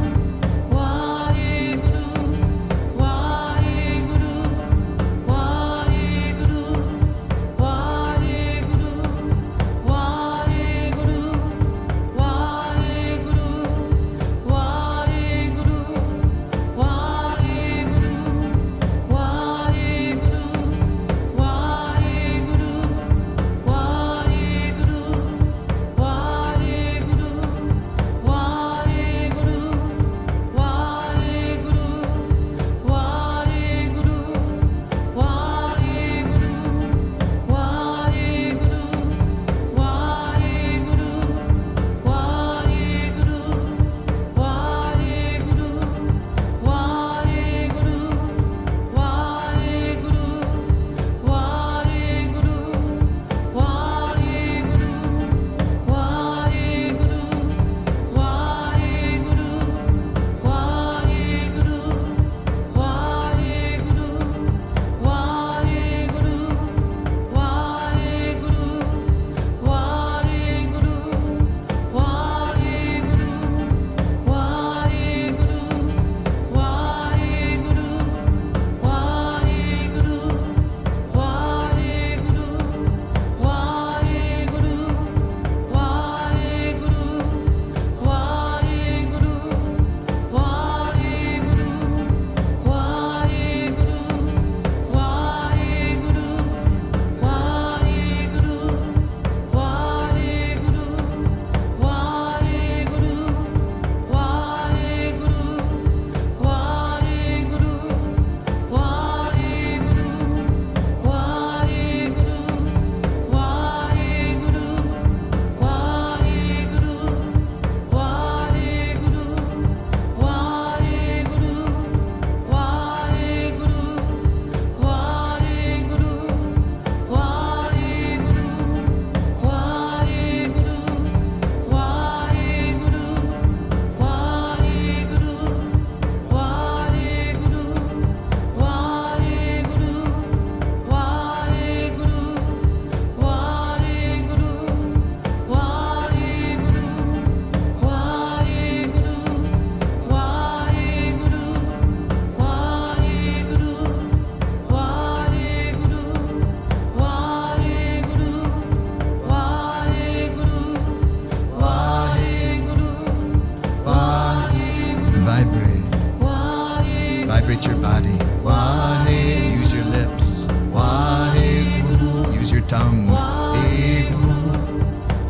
Vibrate your body. Wahe, use your lips. Wahe Guru, use your tongue. Hey Guru.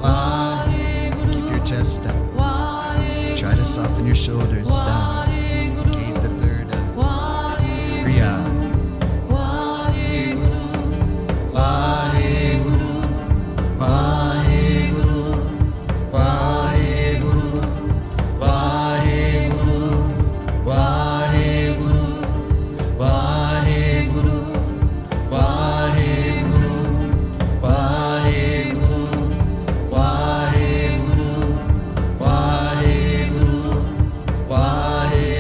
Wahe, keep your chest down. Try to soften your shoulders down. Gaze the third eye. Kriya. Wahe Guru. Wahe Guru. Wahe Guru. Wahe Guru. Wahe Guru. Wahe Guru. Wahe Guru. Wahe Guru. Wahe Guru. Wahe Guru. Wahe Guru. Wahe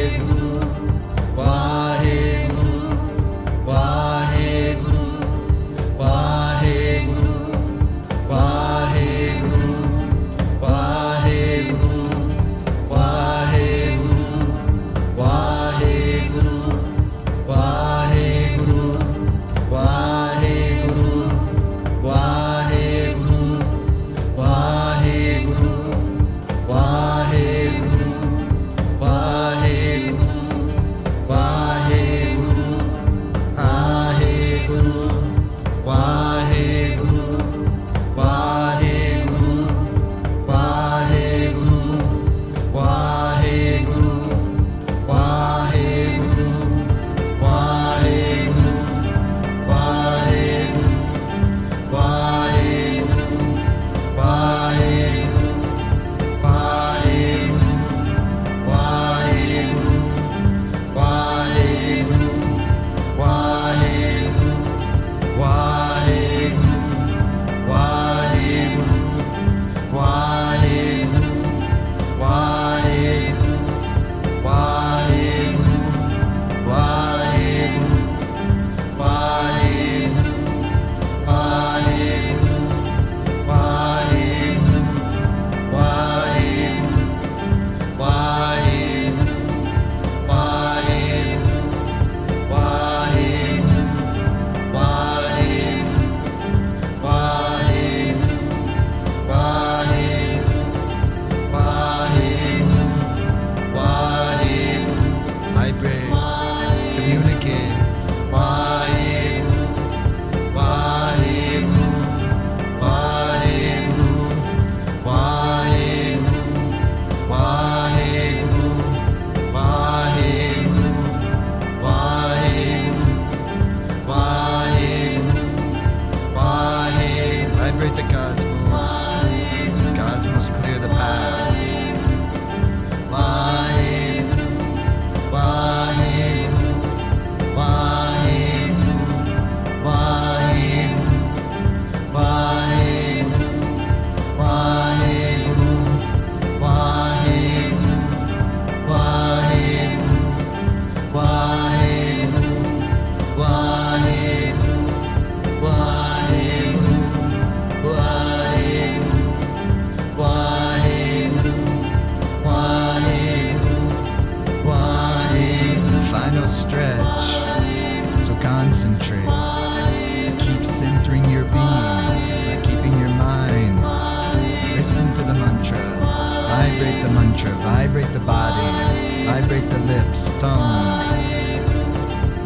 Vibrate the mantra, vibrate the body, vibrate the lips, tongue.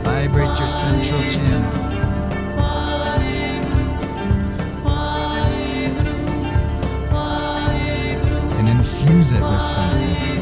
Vibrate your central channel. And infuse it with something.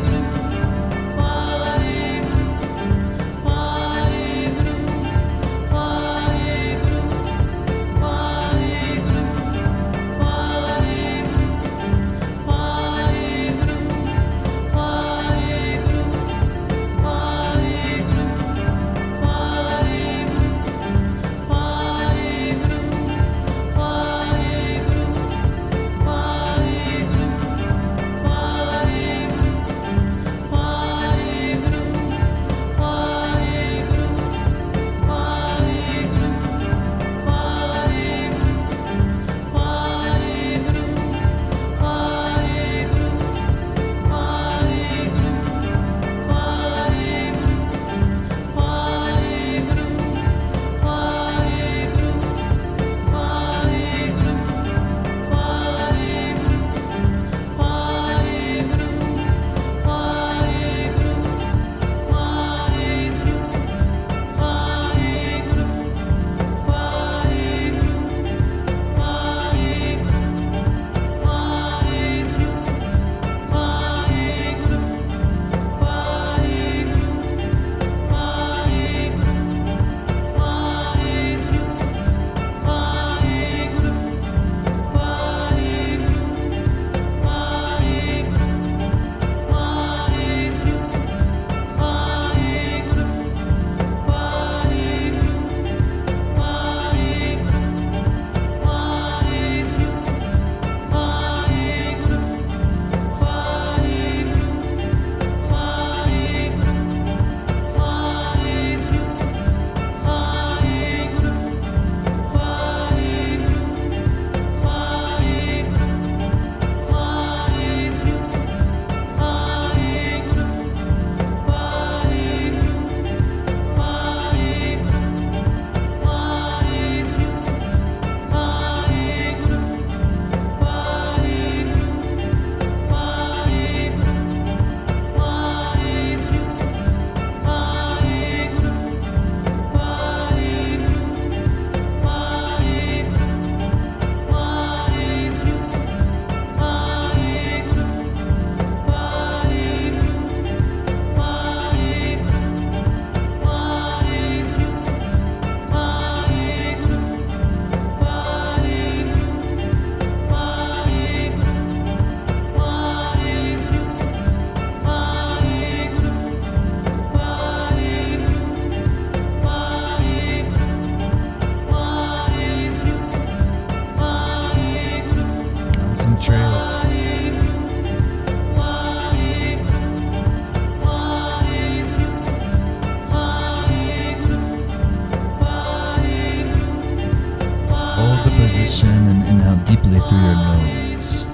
And inhale deeply through your nose.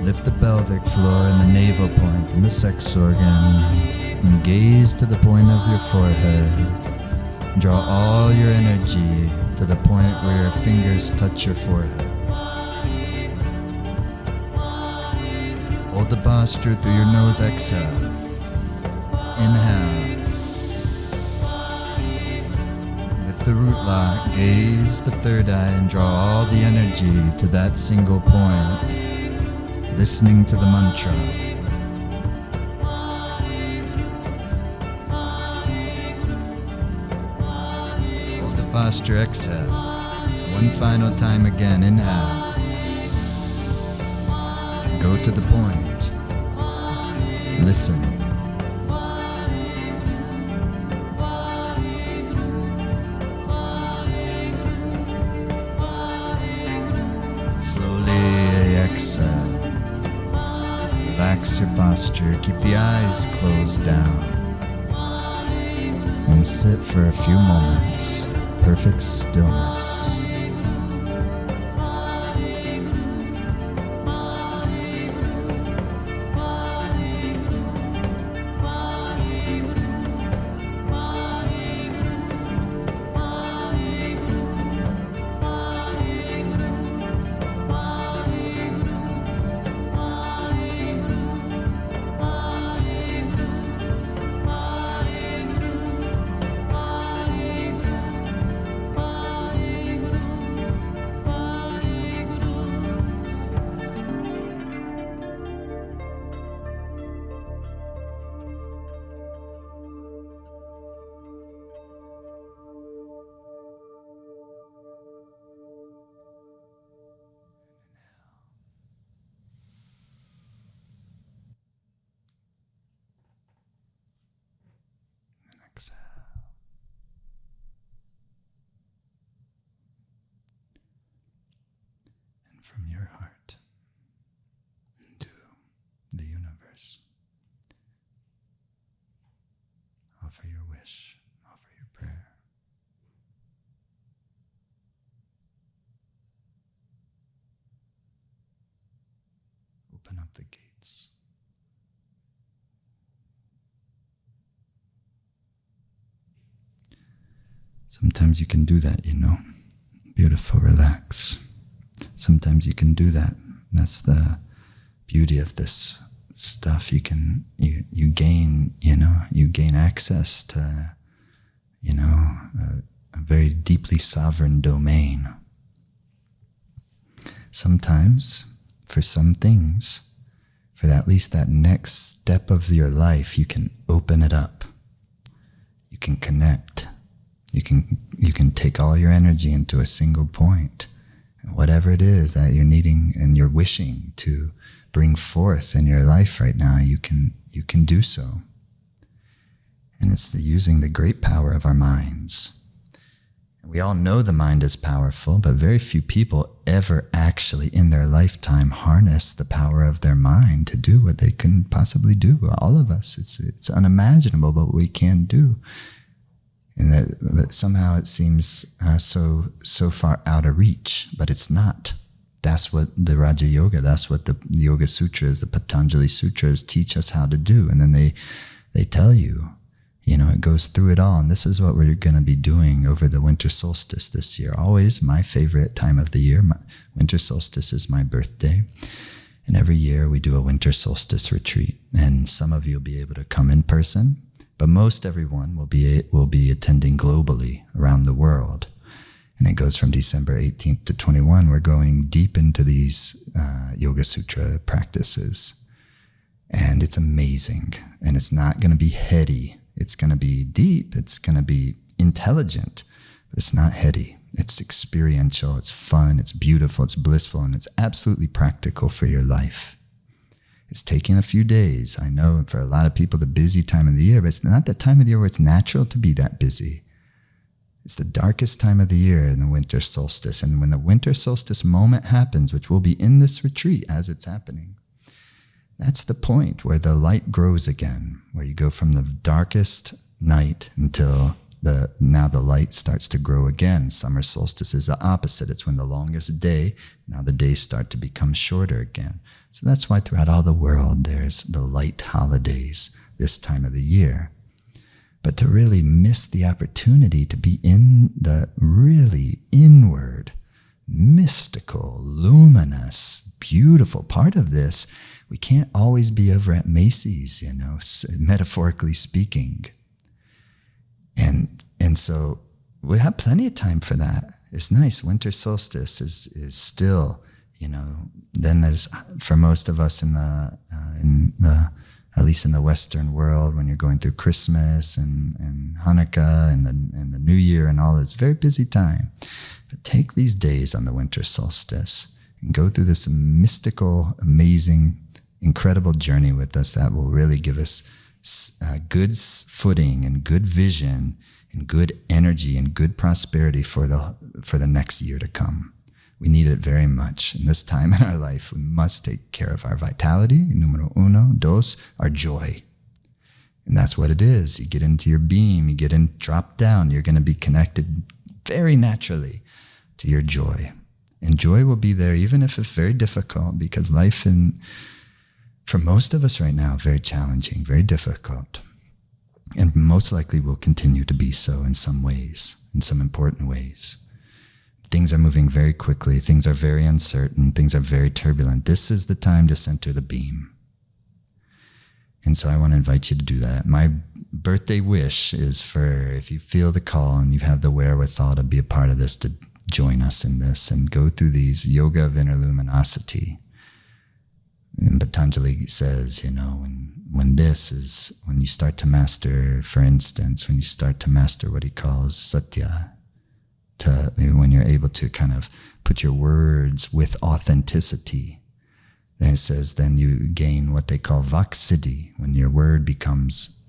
Lift the pelvic floor and the navel point and the sex organ. And gaze to the point of your forehead. Draw all your energy to the point where your fingers touch your forehead. Hold the posture through your nose, exhale. Inhale. The root lock, gaze the third eye and draw all the energy to that single point, listening to the mantra. Hold the posture, exhale. One final time again, inhale. Go to the point. Listen. Exhale. Relax your posture. Keep the eyes closed down. And sit for a few moments. Perfect stillness. open up the gates. Sometimes you can do that, Beautiful, relax. Sometimes you can do that. That's the beauty of this stuff. You gain access to, a very deeply sovereign domain. Sometimes, for some things, for at least that next step of your life, you can open it up. You can connect. You can take all your energy into a single point. And whatever it is that you're needing and you're wishing to bring forth in your life right now, you can do so. And it's using the great power of our minds. We all know the mind is powerful, but very few people ever actually in their lifetime harness the power of their mind to do what they can possibly do. All of us, it's unimaginable, but we can do. And that somehow it seems so far out of reach, but it's not. That's what the Raja Yoga, that's what the Yoga Sutras, the Patanjali Sutras teach us how to do. And then they tell you, it goes through it all. And this is what we're going to be doing over the winter solstice this year. Always my favorite time of the year. Winter solstice is my birthday. And every year we do a winter solstice retreat. And some of you will be able to come in person, but most everyone will be attending globally around the world. And it goes from December 18th to 21. We're going deep into these Yoga Sutra practices. And it's amazing. And it's not going to be heady. It's going to be deep. It's going to be intelligent. But it's not heady. It's experiential. It's fun. It's beautiful. It's blissful. And it's absolutely practical for your life. It's taking a few days. I know for a lot of people, the busy time of the year, but it's not the time of the year where it's natural to be that busy. It's the darkest time of the year in the winter solstice. And when the winter solstice moment happens, which will be in this retreat as it's happening, that's the point where the light grows again, where you go from the darkest night until now the light starts to grow again. Summer solstice is the opposite. It's when the longest day, now the days start to become shorter again. So that's why throughout all the world, there's the light holidays this time of the year. But to really miss the opportunity to be in the really inward, mystical, luminous, beautiful part of this, we can't always be over at Macy's, metaphorically speaking. And so we have plenty of time for that. It's nice. Winter solstice is still, then there's, for most of us in the at least in the Western world, when you're going through Christmas and Hanukkah and the New Year and all this, very busy time. But take these days on the winter solstice and go through this mystical, amazing, incredible journey with us that will really give us good footing and good vision and good energy and good prosperity for the next year to come. We need it very much. In this time in our life, we must take care of our vitality, numero uno, dos, our joy. And that's what it is. You get into your beam, drop down, you're going to be connected very naturally to your joy. And joy will be there even if it's very difficult, because life for most of us right now, very challenging, very difficult. And most likely will continue to be so in some ways, in some important ways. Things are moving very quickly. Things are very uncertain. Things are very turbulent. This is the time to center the beam. And so I want to invite you to do that. My birthday wish is for, if you feel the call and you have the wherewithal to be a part of this, to join us in this and go through these yoga of inner luminosity. And Patanjali says, when you start to master, for instance, when you start to master what he calls satya, when you're able to kind of put your words with authenticity, then it says, then you gain what they call vaksiddhi, when your word becomes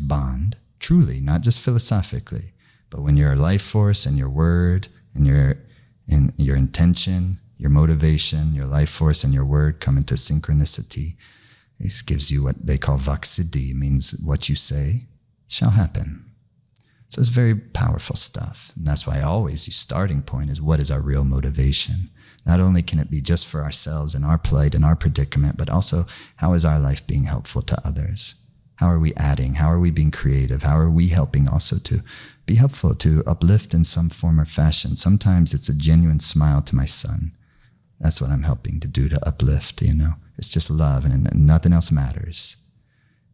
bond, truly, not just philosophically, but when your life force and your word and your intention, your motivation, your life force and your word come into synchronicity. This gives you what they call vaksiddhi, means what you say shall happen. So it's very powerful stuff. And that's why always the starting point is, what is our real motivation? Not only can it be just for ourselves and our plight and our predicament, but also how is our life being helpful to others? How are we adding? How are we being creative? How are we helping also to be helpful, to uplift in some form or fashion? Sometimes it's a genuine smile to my son. That's what I'm helping to do, to uplift, It's just love and nothing else matters.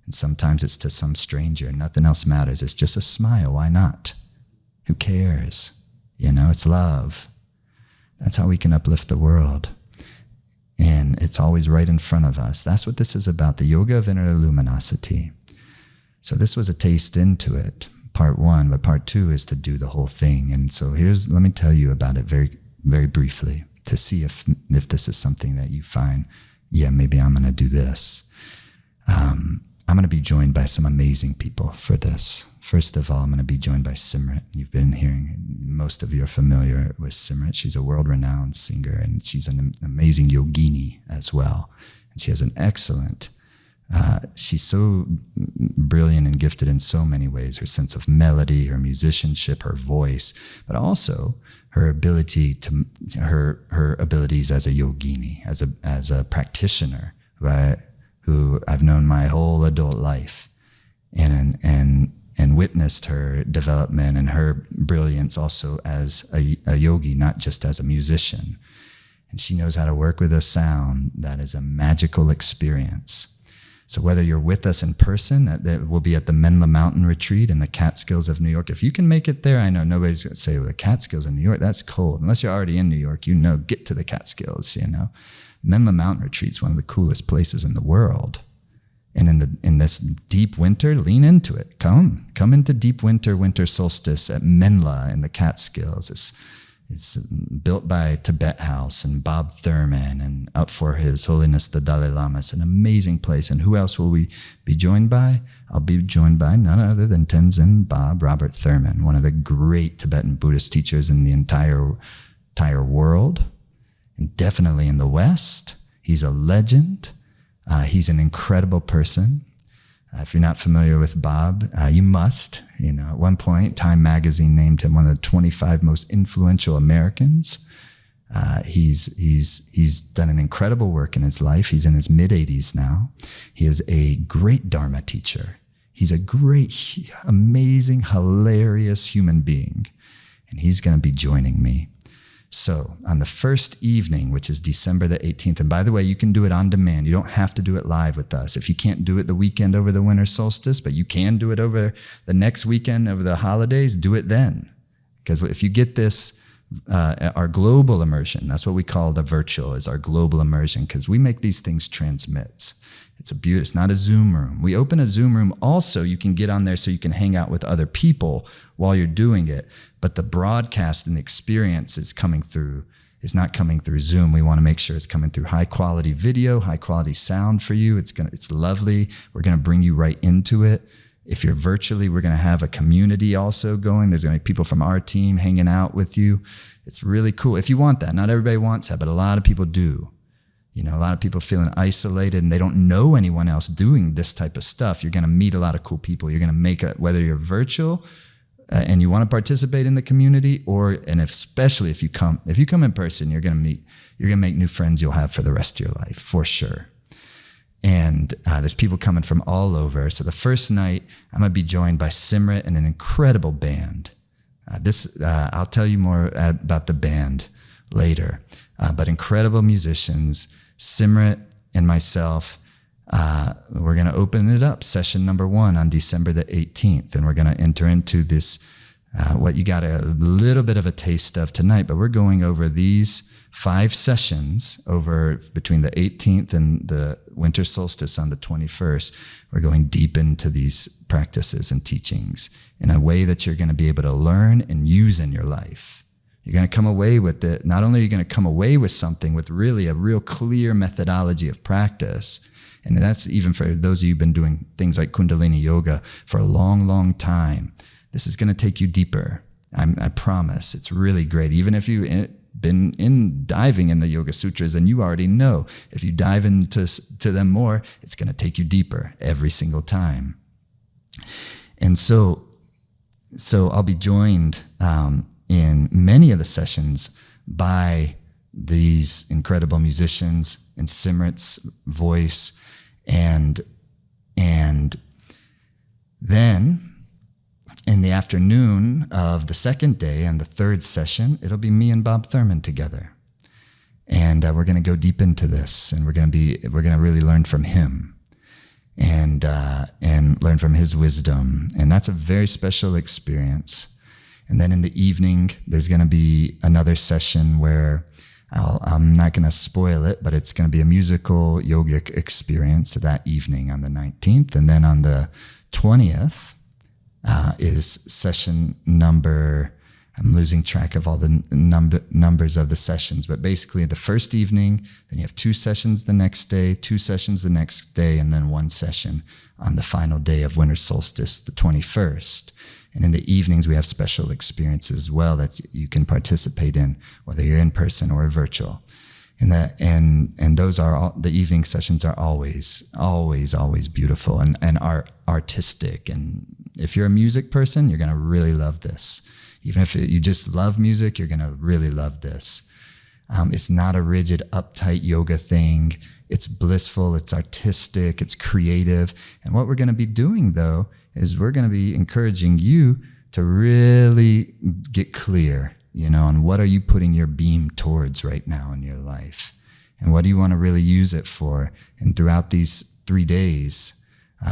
And sometimes it's to some stranger and nothing else matters. It's just a smile. Why not? Who cares? It's love. That's how we can uplift the world. And it's always right in front of us. That's what this is about, the yoga of inner luminosity. So this was a taste into it, part 1, but part 2 is to do the whole thing. And so let me tell you about it very, very briefly to see if this is something that you find, yeah, maybe I'm going to do this. I'm going to be joined by some amazing people for this. First of all, I'm going to be joined by Simrit. You've been hearing, most of you are familiar with Simrit. She's a world-renowned singer, and she's an amazing yogini as well. And she has an excellent, she's so brilliant and gifted in so many ways. Her sense of melody, her musicianship, her voice, but also her ability to, her abilities as a yogini, as a practitioner, who I've known my whole adult life, and witnessed her development and her brilliance also as a yogi, not just as a musician. And she knows how to work with a sound that is a magical experience. So whether you're with us in person, that will be at the Menla Mountain Retreat in the Catskills of New York. If you can make it there, I know nobody's going to say, well, the Catskills in New York, that's cold. Unless you're already in New York, get to the Catskills, Menla Mountain Retreat's one of the coolest places in the world. And in this deep winter, lean into it. Come into deep winter solstice at Menla in the Catskills. It's built by Tibet House and Bob Thurman, and up for His Holiness the Dalai Lama. It's an amazing place. And who else will we be joined by? I'll be joined by none other than Tenzin Bob Robert Thurman, one of the great Tibetan Buddhist teachers in the entire world, and definitely in the West. He's a legend. He's an incredible person. If you're not familiar with Bob, you must. At one point, Time magazine named him one of the 25 most influential Americans. He's done an incredible work in his life. He's in his mid-80s now. He is a great Dharma teacher. He's a great, amazing, hilarious human being. And he's going to be joining me. So on the first evening, which is December the 18th, and by the way, you can do it on demand. You don't have to do it live with us. If you can't do it the weekend over the winter solstice, but you can do it over the next weekend over the holidays, do it then. Because if you get this, our global immersion, that's what we call the virtual, is our global immersion, because we make these things transmits. It's not a Zoom room. We open a Zoom room also, you can get on there so you can hang out with other people while you're doing it. But the broadcast and the experience is not coming through Zoom. We want to make sure it's coming through high quality video, high quality sound for you. It's lovely. We're going to bring you right into it. If you're virtually, we're going to have a community also going. There's going to be people from our team hanging out with you. It's really cool. If you want that, not everybody wants that, but a lot of people do. A lot of people feeling isolated and they don't know anyone else doing this type of stuff. You're going to meet a lot of cool people. You're going to make it, whether you're virtual and you want to participate in the community, especially if you come in person, you're going to make new friends you'll have for the rest of your life, for sure. And there's people coming from all over. So the first night, I'm going to be joined by Simrit and an incredible band. I'll tell you more about the band later. But incredible musicians, Simrit and myself, we're going to open it up, session number 1 on December the 18th. And we're going to enter into this, what you got a little bit of a taste of tonight, but we're going over these 5 sessions over between the 18th and the winter solstice on the 21st. We're going deep into these practices and teachings in a way that you're going to be able to learn and use in your life. You're going to come away with it. Not only are you going to come away with something with really a real clear methodology of practice, and that's even for those of you who've been doing things like Kundalini yoga for a long, long time. This is going to take you deeper. I promise. It's really great. Even if you've been diving in the Yoga Sutras, and you already know, if you dive into them more, it's going to take you deeper every single time. And so I'll be joined in many of the sessions by these incredible musicians and Simrit's voice. And then in the afternoon of the second day and the third session, it'll be me and Bob Thurman together. And we're going to go deep into this, and we're going to really learn from him and learn from his wisdom. And that's a very special experience. And then in the evening, there's going to be another session where I'm not going to spoil it, but it's going to be a musical yogic experience that evening on the 19th. And then on the 20th is session number, I'm losing track of all the numbers of the sessions, but basically the first evening, then you have 2 sessions the next day, 2 sessions the next day, and then 1 session on the final day of winter solstice, the 21st. And in the evenings, we have special experiences as well that you can participate in, whether you're in person or virtual. And those are all, the evening sessions are always beautiful and artistic. And if you're a music person, you're going to really love this. Even if you just love music, you're going to really love this. It's not a rigid, uptight yoga thing. It's blissful, it's artistic, it's creative. And what we're going to be doing, though, is we're going to be encouraging you to really get clear, on what are you putting your beam towards right now in your life? And what do you want to really use it for? And throughout these 3 days,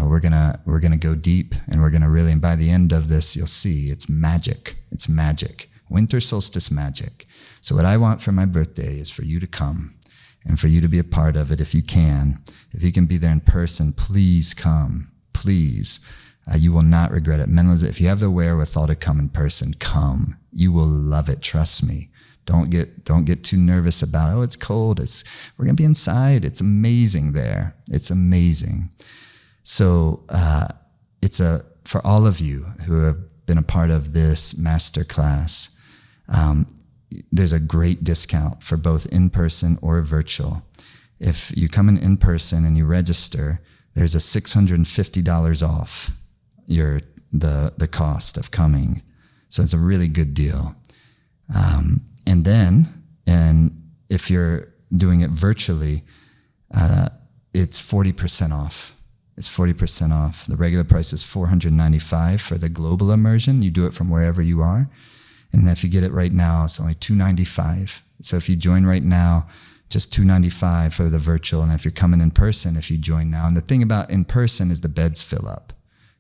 we're gonna go deep, and we're gonna really, and by the end of this, you'll see it's magic. It's magic. Winter solstice magic. So what I want for my birthday is for you to come and for you to be a part of it if you can. If you can be there in person, please come. Please. You will not regret it. If you have the wherewithal to come in person, come. You will love it. Trust me. Don't get too nervous about, it's cold. We're going to be inside. It's amazing there. It's amazing. So for all of you who have been a part of this masterclass, there's a great discount for both in-person or virtual. If you come in person and you register, there's a $650 off the cost of coming. So it's a really good deal. And if you're doing it virtually, it's 40% off. It's 40% off. The regular price is $495 for the global immersion. You do it from wherever you are. And if you get it right now, it's only $295. So if you join right now, just $295 for the virtual. And if you're coming in person, if you join now. And the thing about in person is the beds fill up.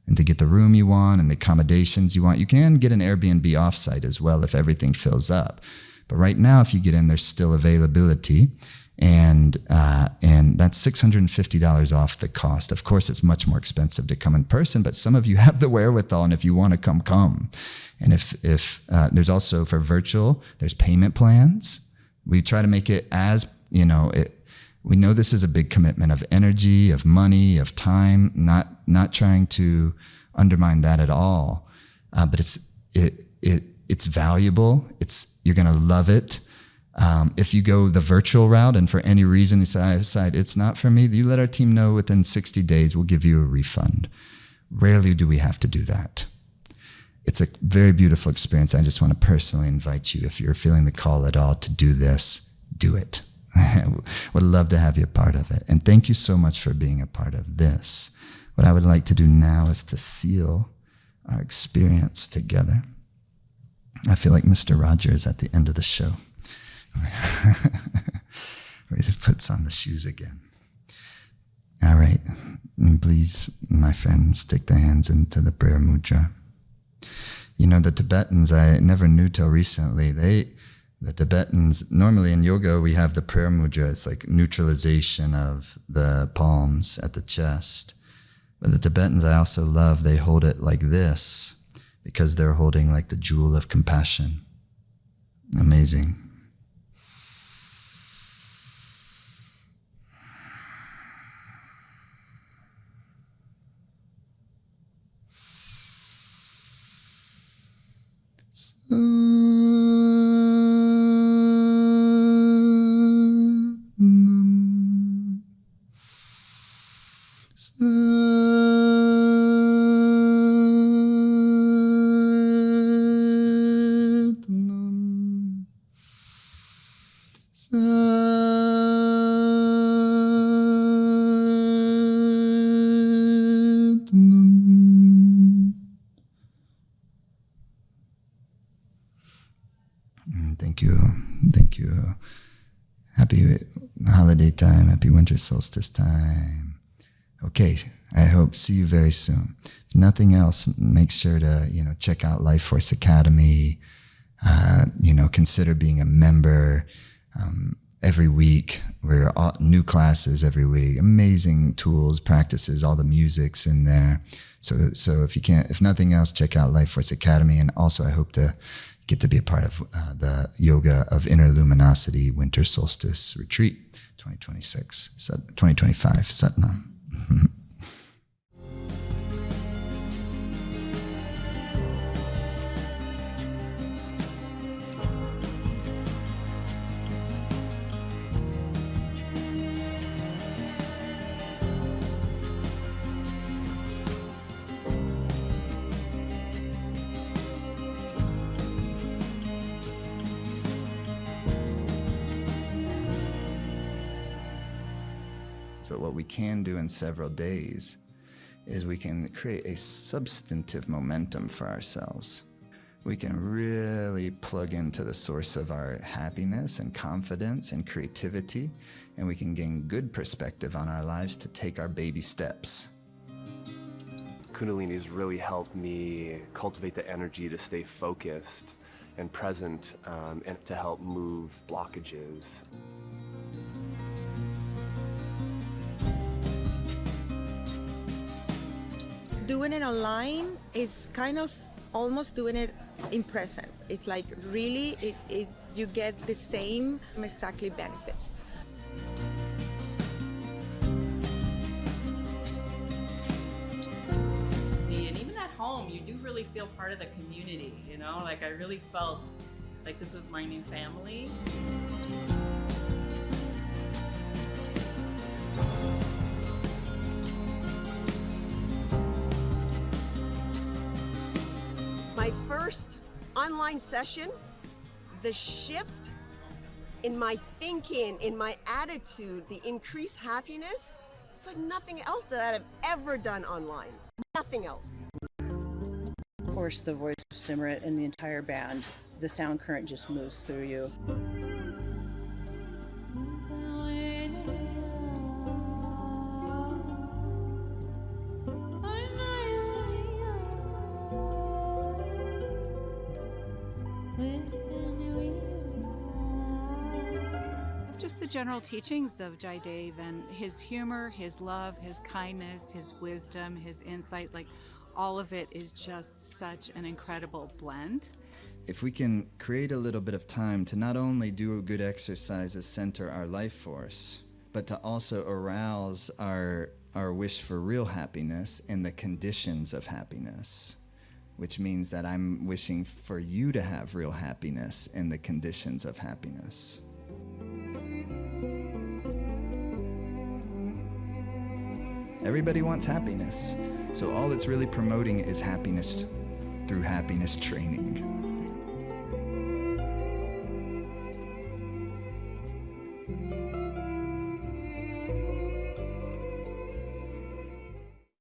And to get the room you want and the accommodations you want, you can get an Airbnb offsite as well if everything fills up. But right now, if you get in, there's still availability. And that's $650 off the cost. Of course, it's much more expensive to come in person, but some of you have the wherewithal, and if you want to come. And if there's also for virtual, there's payment plans. We try to make it as, we know this is a big commitment of energy, of money, of time, not trying to undermine that at all. But it's valuable. You're going to love it. If you go the virtual route and for any reason you decide it's not for me, you let our team know within 60 days, we'll give you a refund. Rarely do we have to do that. It's a very beautiful experience. I just want to personally invite you, if you're feeling the call at all to do this, do it. Would love to have you a part of it. And thank you so much for being a part of this. What I would like to do now is to seal our experience together. I feel like Mr. Rogers at the end of the show. Where he puts on the shoes again. All right. And please, my friends, take the hands into the prayer mudra. The Tibetans, I never knew till recently, the Tibetans, normally in yoga, we have the prayer mudra. It's like neutralization of the palms at the chest. But the Tibetans, I also love, they hold it like this because they're holding like the jewel of compassion. Amazing. you. Happy holiday time. Happy winter solstice time. Okay, I hope see you very soon. If nothing else, make sure to, check out Life Force Academy. Consider being a member. Every week, we're all new classes every week. Amazing tools, practices, all the music's in there. So if nothing else, check out Life Force Academy. And also, I hope to get to be a part of the Yoga of Inner Luminosity Winter Solstice Retreat 2025, Satnam. But what we can do in several days is we can create a substantive momentum for ourselves. We can really plug into the source of our happiness and confidence and creativity, and we can gain good perspective on our lives to take our baby steps. Kundalini has really helped me cultivate the energy to stay focused and present, and to help move blockages. Doing it online is kind of almost doing it in present. It's like really, you get the same exactly benefits. And even at home, you do really feel part of the community, Like I really felt like this was my new family. My first online session, the shift in my thinking, in my attitude, the increased happiness, it's like nothing else that I've ever done online. Nothing else. Of course, the voice of Simrit and the entire band, the sound current just moves through you. Just the general teachings of Jaidev and his humor, his love, his kindness, his wisdom, his insight, like all of it is just such an incredible blend. If we can create a little bit of time to not only do a good exercises, center our life force, but to also arouse our wish for real happiness and the conditions of happiness, which means that I'm wishing for you to have real happiness and the conditions of happiness. Everybody wants happiness, so all it's really promoting is happiness through happiness training.